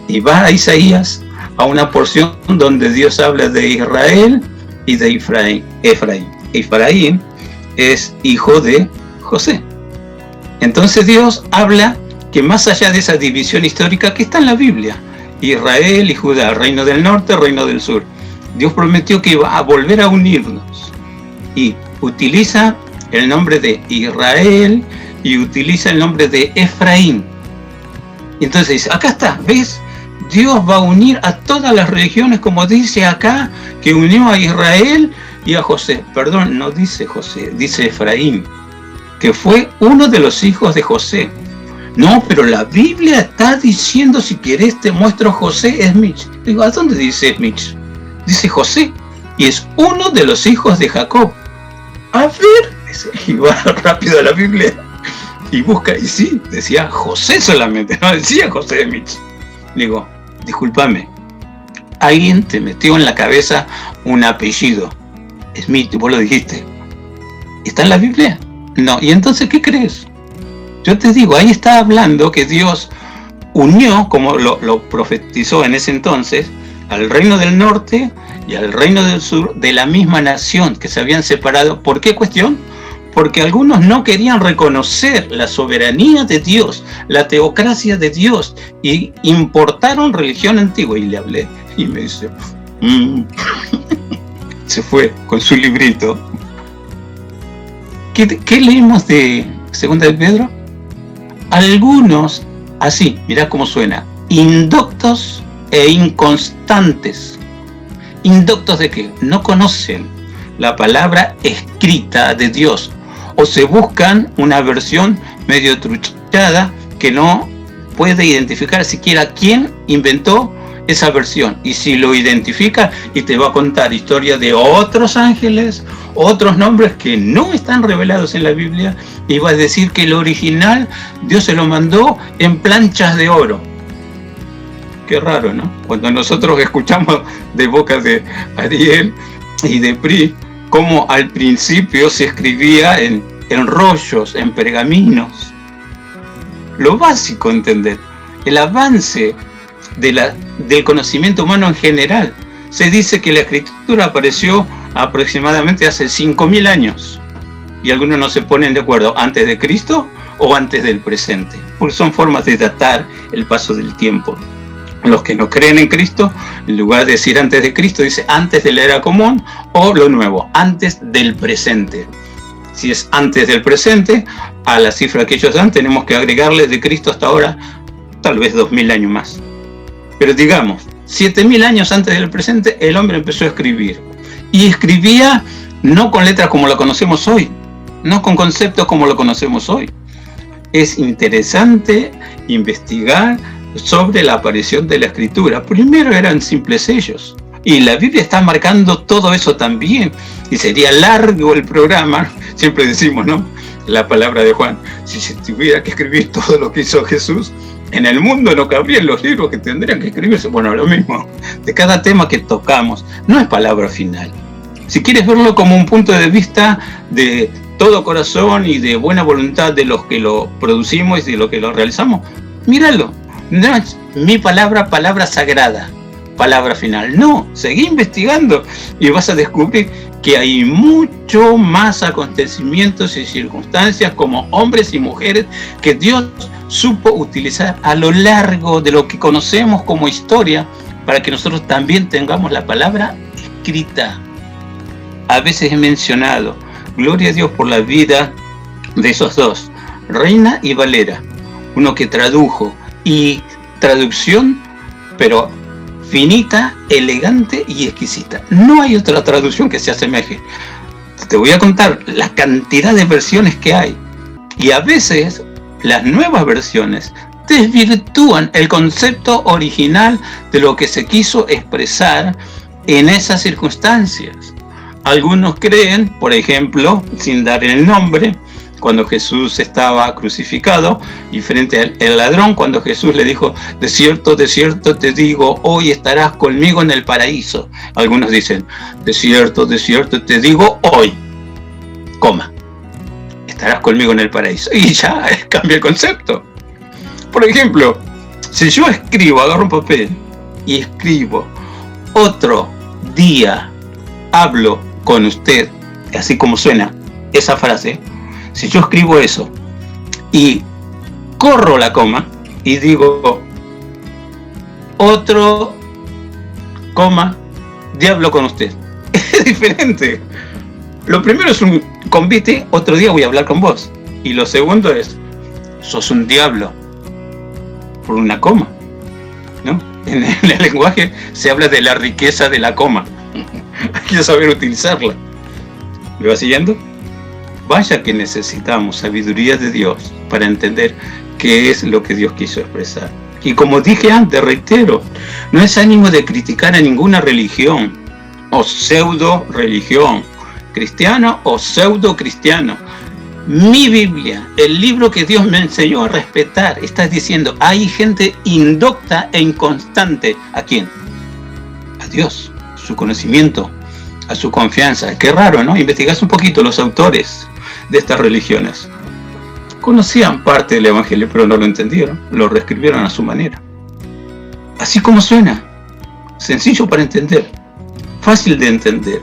Y va a Isaías, a una porción donde Dios habla de Israel y de Efraín. Efraín es hijo de José. Entonces Dios habla que más allá de esa división histórica que está en la Biblia, Israel y Judá, reino del norte, reino del sur, Dios prometió que iba a volver a unirnos y utiliza el nombre de Israel y utiliza el nombre de Efraín. Y entonces dice, acá está, ¿ves? Dios va a unir a todas las religiones, como dice acá, que unió a Israel y a José. Perdón, no dice José, dice Efraín, que fue uno de los hijos de José. No, pero la Biblia está diciendo, si querés te muestro José Smith. Digo, ¿a dónde dice Smith? Dice José, y es uno de los hijos de Jacob. A ver, y va rápido a la Biblia y busca, y sí, decía José solamente, no decía José Smith. Digo, discúlpame, alguien te metió en la cabeza un apellido, Smith, vos lo dijiste. ¿Está en la Biblia? No, ¿y entonces qué crees? Yo te digo, ahí está hablando que Dios unió, como lo profetizó en ese entonces, al reino del norte y al reino del sur de la misma nación, que se habían separado. ¿Por qué cuestión? Porque algunos no querían reconocer la soberanía de Dios, la teocracia de Dios, y importaron religión antigua. Y le hablé, y me dice, se fue con su librito. ¿Qué leímos de Segunda de Pedro? Algunos, así, mirá cómo suena, indoctos e inconstantes. ¿Indoctos de qué? No conocen la palabra escrita de Dios, o se buscan una versión medio truchada que no puede identificar siquiera quién inventó esa versión, y si lo identifica y te va a contar historias de otros ángeles, otros nombres que no están revelados en la Biblia, y va a decir que el original Dios se lo mandó en planchas de oro. Qué raro, ¿no? Cuando nosotros escuchamos de boca de Ariel y de Pri cómo al principio se escribía en rollos, en pergaminos. Lo básico, entender, el avance del conocimiento humano en general. Se dice que la escritura apareció aproximadamente hace 5.000 años, y algunos no se ponen de acuerdo, antes de Cristo o antes del presente, porque son formas de datar el paso del tiempo. Los que no creen en Cristo, en lugar de decir antes de Cristo, dice antes de la era común, o lo nuevo, antes del presente. Si es antes del presente, a la cifra que ellos dan tenemos que agregarle de Cristo hasta ahora tal vez 2.000 años más. Pero digamos, 7.000 años antes del presente, el hombre empezó a escribir. Y escribía no con letras como lo conocemos hoy, no con conceptos como lo conocemos hoy. Es interesante investigar sobre la aparición de la escritura. Primero eran simples sellos, y la Biblia está marcando todo eso también. Y sería largo el programa, siempre decimos, ¿no? La palabra de Juan, si se tuviera que escribir todo lo que hizo Jesús, en el mundo no cabrían los libros que tendrían que escribirse. Bueno, lo mismo, de cada tema que tocamos, no es palabra final. Si quieres verlo como un punto de vista de todo corazón y de buena voluntad de los que lo producimos y de los que lo realizamos, míralo. No es mi palabra, palabra sagrada, palabra final. No, seguí investigando y vas a descubrir que hay mucho más acontecimientos y circunstancias como hombres y mujeres que Dios supo utilizar a lo largo de lo que conocemos como historia para que nosotros también tengamos la palabra escrita. A veces he mencionado, gloria a Dios por la vida de esos dos, Reina y Valera, uno que tradujo, y traducción, pero finita, elegante y exquisita. No hay otra traducción que se asemeje. Te voy a contar la cantidad de versiones que hay, y a veces las nuevas versiones desvirtúan el concepto original de lo que se quiso expresar en esas circunstancias. Algunos creen, por ejemplo, sin dar el nombre, cuando Jesús estaba crucificado y frente al ladrón, cuando Jesús le dijo, de cierto te digo, hoy estarás conmigo en el paraíso. Algunos dicen, de cierto te digo, hoy, coma, estarás conmigo en el paraíso. Y ya cambia el concepto. Por ejemplo, si yo escribo, agarro un papel y escribo, otro día hablo con usted, así como suena esa frase, si yo escribo eso y corro la coma y digo otro coma diablo con usted, es diferente. Lo primero es un convite, otro día voy a hablar con vos, y lo segundo es sos un diablo por una coma, ¿no? En el lenguaje se habla de la riqueza de la coma. Hay que saber utilizarla. ¿Me va siguiendo? Vaya que necesitamos sabiduría de Dios para entender qué es lo que Dios quiso expresar. Y como dije antes, reitero, no es ánimo de criticar a ninguna religión o pseudo religión, cristiano o pseudo cristiano. Mi Biblia, el libro que Dios me enseñó a respetar, está diciendo, hay gente indocta e inconstante. ¿A quién? A Dios, su conocimiento, a su confianza. Qué raro, ¿no? Investigás un poquito los autores de estas religiones. Conocían parte del Evangelio, pero no lo entendieron, lo reescribieron a su manera. Así como suena, sencillo para entender, fácil de entender,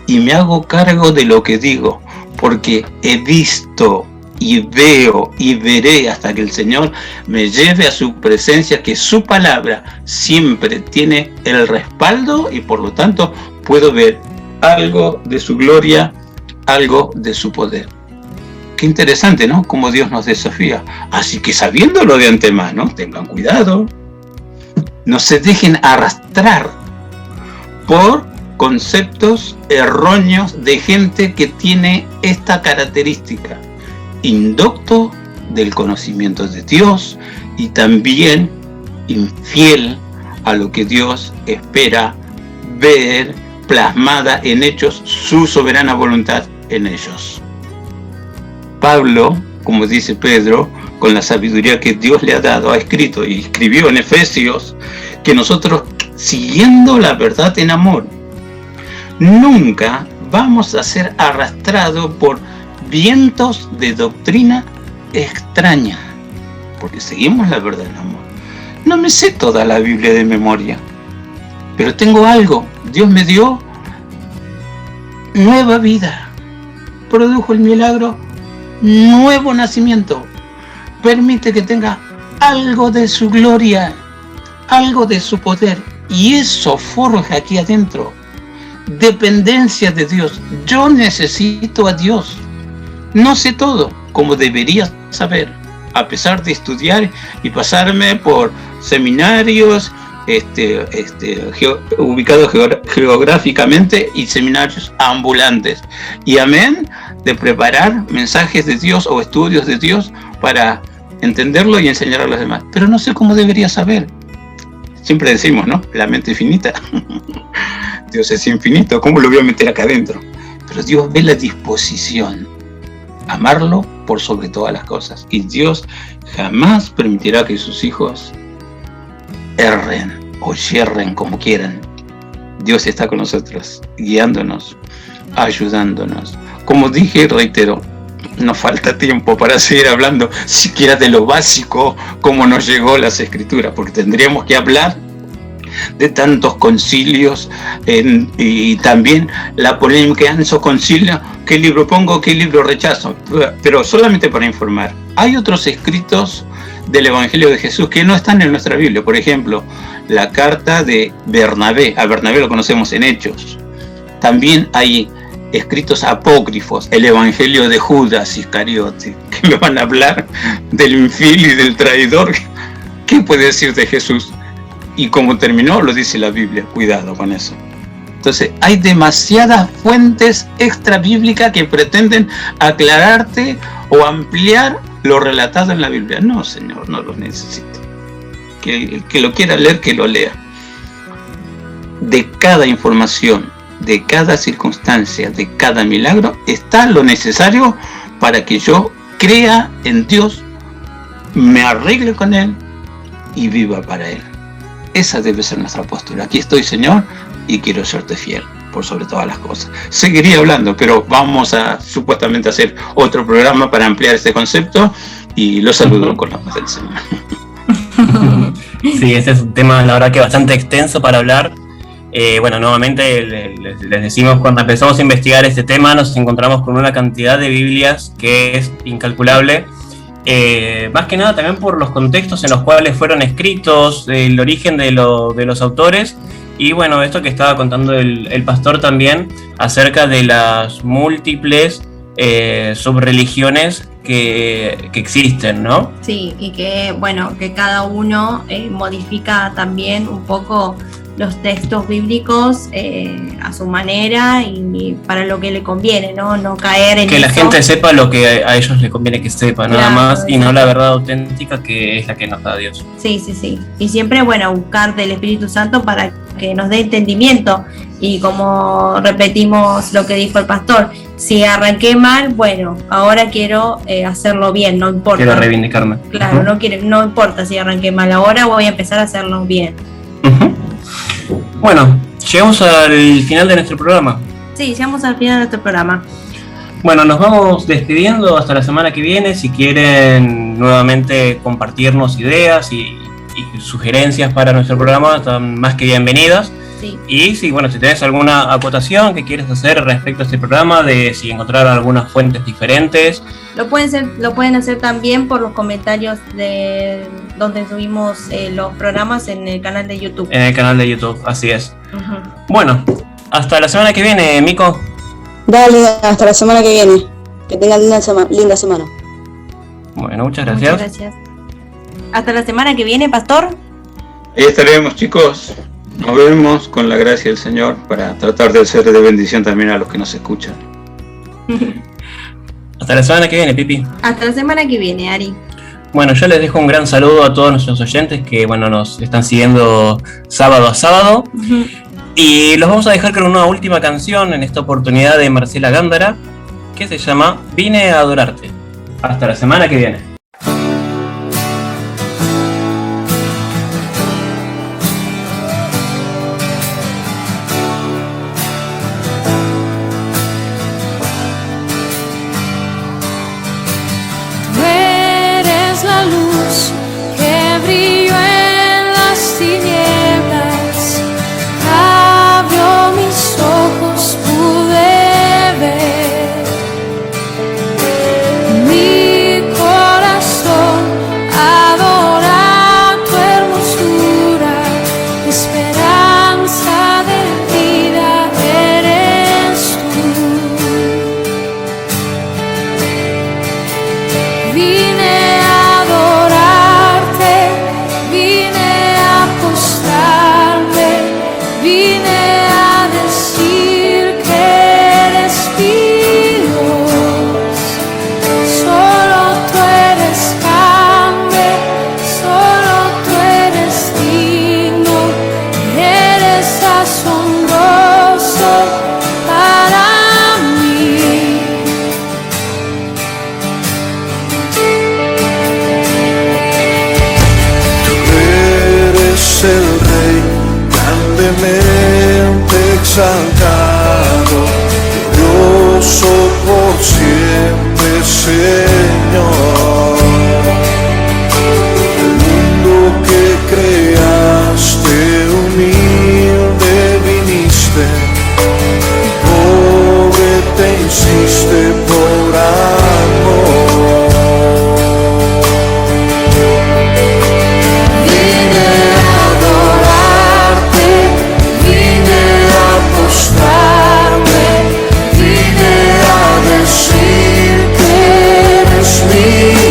y me hago cargo de lo que digo, porque he visto y veo y veré hasta que el Señor me lleve a su presencia, que su palabra siempre tiene el respaldo y por lo tanto puedo ver algo de su gloria, algo de su poder. Qué interesante, ¿no? Cómo Dios nos desafía. Así que sabiéndolo de antemano, tengan cuidado. No se dejen arrastrar por conceptos erróneos de gente que tiene esta característica, indocto del conocimiento de Dios y también infiel a lo que Dios espera ver plasmada en hechos su soberana voluntad en ellos. Pablo, como dice Pedro, con la sabiduría que Dios le ha dado, ha escrito y escribió en Efesios que nosotros, siguiendo la verdad en amor, nunca vamos a ser arrastrados por vientos de doctrina extraña, porque seguimos la verdad en amor. No me sé toda la Biblia de memoria, pero tengo algo. Dios me dio nueva vida, produjo el milagro, nuevo nacimiento, permite que tenga algo de su gloria, algo de su poder, y eso forja aquí adentro dependencia de Dios. Yo necesito a Dios. No sé todo como debería saber, a pesar de estudiar y pasarme por seminarios ubicados geográficamente y seminarios ambulantes. Y amén, de preparar mensajes de Dios o estudios de Dios para entenderlo y enseñar a los demás. Pero no sé cómo debería saber. Siempre decimos, ¿no? La mente finita. Dios es infinito, ¿cómo lo voy a meter acá adentro? Pero Dios ve la disposición, amarlo por sobre todas las cosas. Y Dios jamás permitirá que sus hijos erren o yerren como quieran. Dios está con nosotros, guiándonos, ayudándonos. Como dije, reitero, nos falta tiempo para seguir hablando siquiera de lo básico, como nos llegó las Escrituras, porque tendríamos que hablar de tantos concilios y también la polémica en esos concilios, qué libro pongo, qué libro rechazo, pero solamente para informar. Hay otros escritos del Evangelio de Jesús que no están en nuestra Biblia. Por ejemplo, la carta de Bernabé, a Bernabé lo conocemos en Hechos. También hay escritos apócrifos, el Evangelio de Judas Iscariote, que me van a hablar del infiel y del traidor. ¿Qué puede decir de Jesús? Y como terminó, lo dice la Biblia. Cuidado con eso. Entonces, hay demasiadas fuentes extrabíblicas que pretenden aclararte o ampliar lo relatado en la Biblia. No, Señor, no lo necesito. Que el que lo quiera leer, que lo lea. De cada información, de cada circunstancia, de cada milagro, está lo necesario para que yo crea en Dios, me arregle con Él y viva para Él. Esa debe ser nuestra postura. Aquí estoy, Señor, y quiero serte fiel por sobre todas las cosas. Seguiría hablando, pero vamos a supuestamente hacer otro programa para ampliar este concepto, y los saludo con la paz del Señor. Sí, ese es un tema, la verdad, que bastante extenso para hablar. Bueno, nuevamente les decimos, cuando empezamos a investigar este tema nos encontramos con una cantidad de Biblias que es incalculable. Más que nada también por los contextos en los cuales fueron escritos, el origen de los autores, y bueno, esto que estaba contando el pastor también acerca de las múltiples subreligiones que existen, ¿no? Sí, y que bueno, que cada uno modifica también un poco los textos bíblicos a su manera y para lo que le conviene, no caer en que eso. La gente sepa lo que a ellos les conviene que sepa, nada más, y no la verdad auténtica, que es la que nos da Dios. Sí. Y siempre, bueno, buscar del Espíritu Santo para que nos dé entendimiento. Y como repetimos lo que dijo el pastor, si arranqué mal, bueno, ahora quiero hacerlo bien, no importa. Quiero reivindicarme. Claro, no importa si arranqué mal, ahora voy a empezar a hacerlo bien. Bueno, llegamos al final de nuestro programa. Sí, llegamos al final de nuestro programa. Bueno, nos vamos despidiendo hasta la semana que viene. Si quieren nuevamente compartirnos ideas y sugerencias para nuestro programa, están más que bienvenidas. Sí. Y si tenés alguna acotación que quieres hacer respecto a este programa, de si encontraron algunas fuentes diferentes, lo pueden hacer también por los comentarios de donde subimos los programas en el canal de YouTube. En el canal de YouTube, así es. Uh-huh. Bueno, hasta la semana que viene, Mico. Dale, hasta la semana que viene. Que tengan linda semana. Bueno, muchas gracias. Hasta la semana que viene, pastor. Ahí estaremos, chicos. Nos vemos con la gracia del Señor para tratar de ser de bendición también a los que nos escuchan. Hasta la semana que viene, Pipi. Hasta la semana que viene, Ari. Bueno, yo les dejo un gran saludo a todos nuestros oyentes que, bueno, nos están siguiendo sábado a sábado. Y los vamos a dejar con una última canción en esta oportunidad de Marcela Gándara, que se llama Vine a adorarte. Hasta la semana que viene. Exaltado, glorioso por siempre, Señor. El mundo que creaste, humilde viniste, pobre te hiciste por amor. Vine a adorarte, vine a postrarme, vine a decir que eres mío.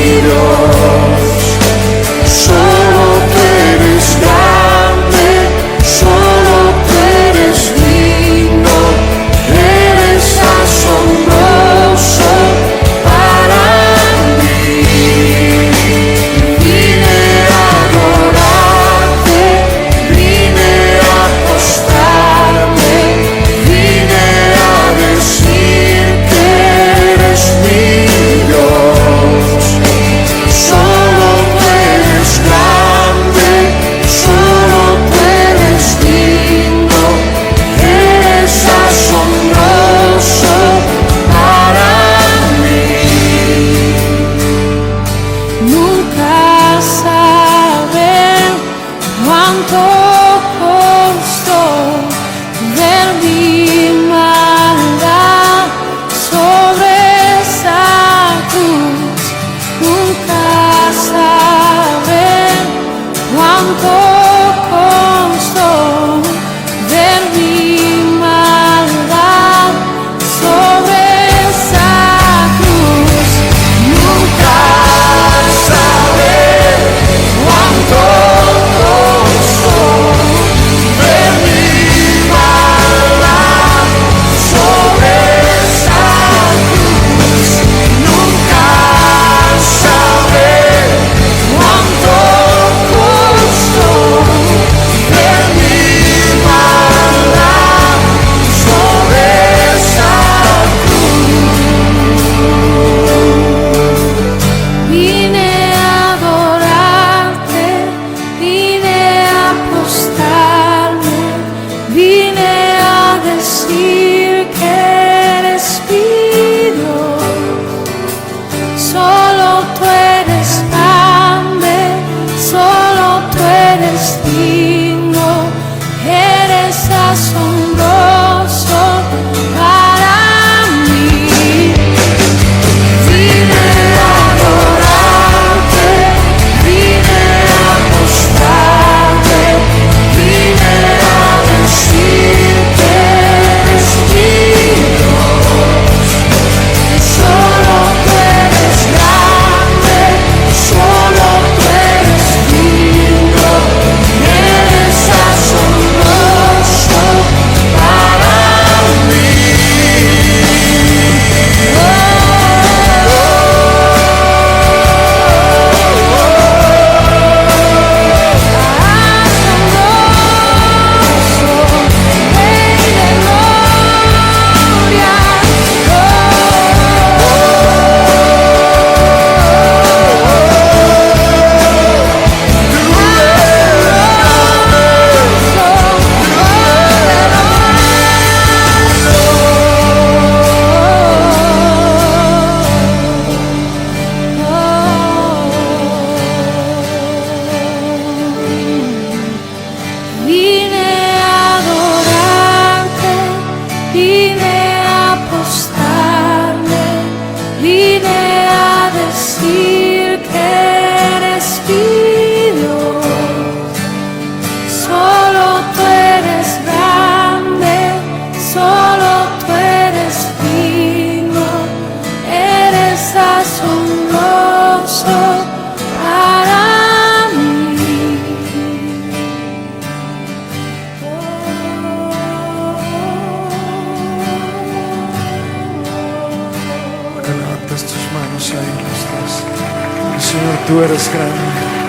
estamos ahí los dos. Señor, tú eres grande.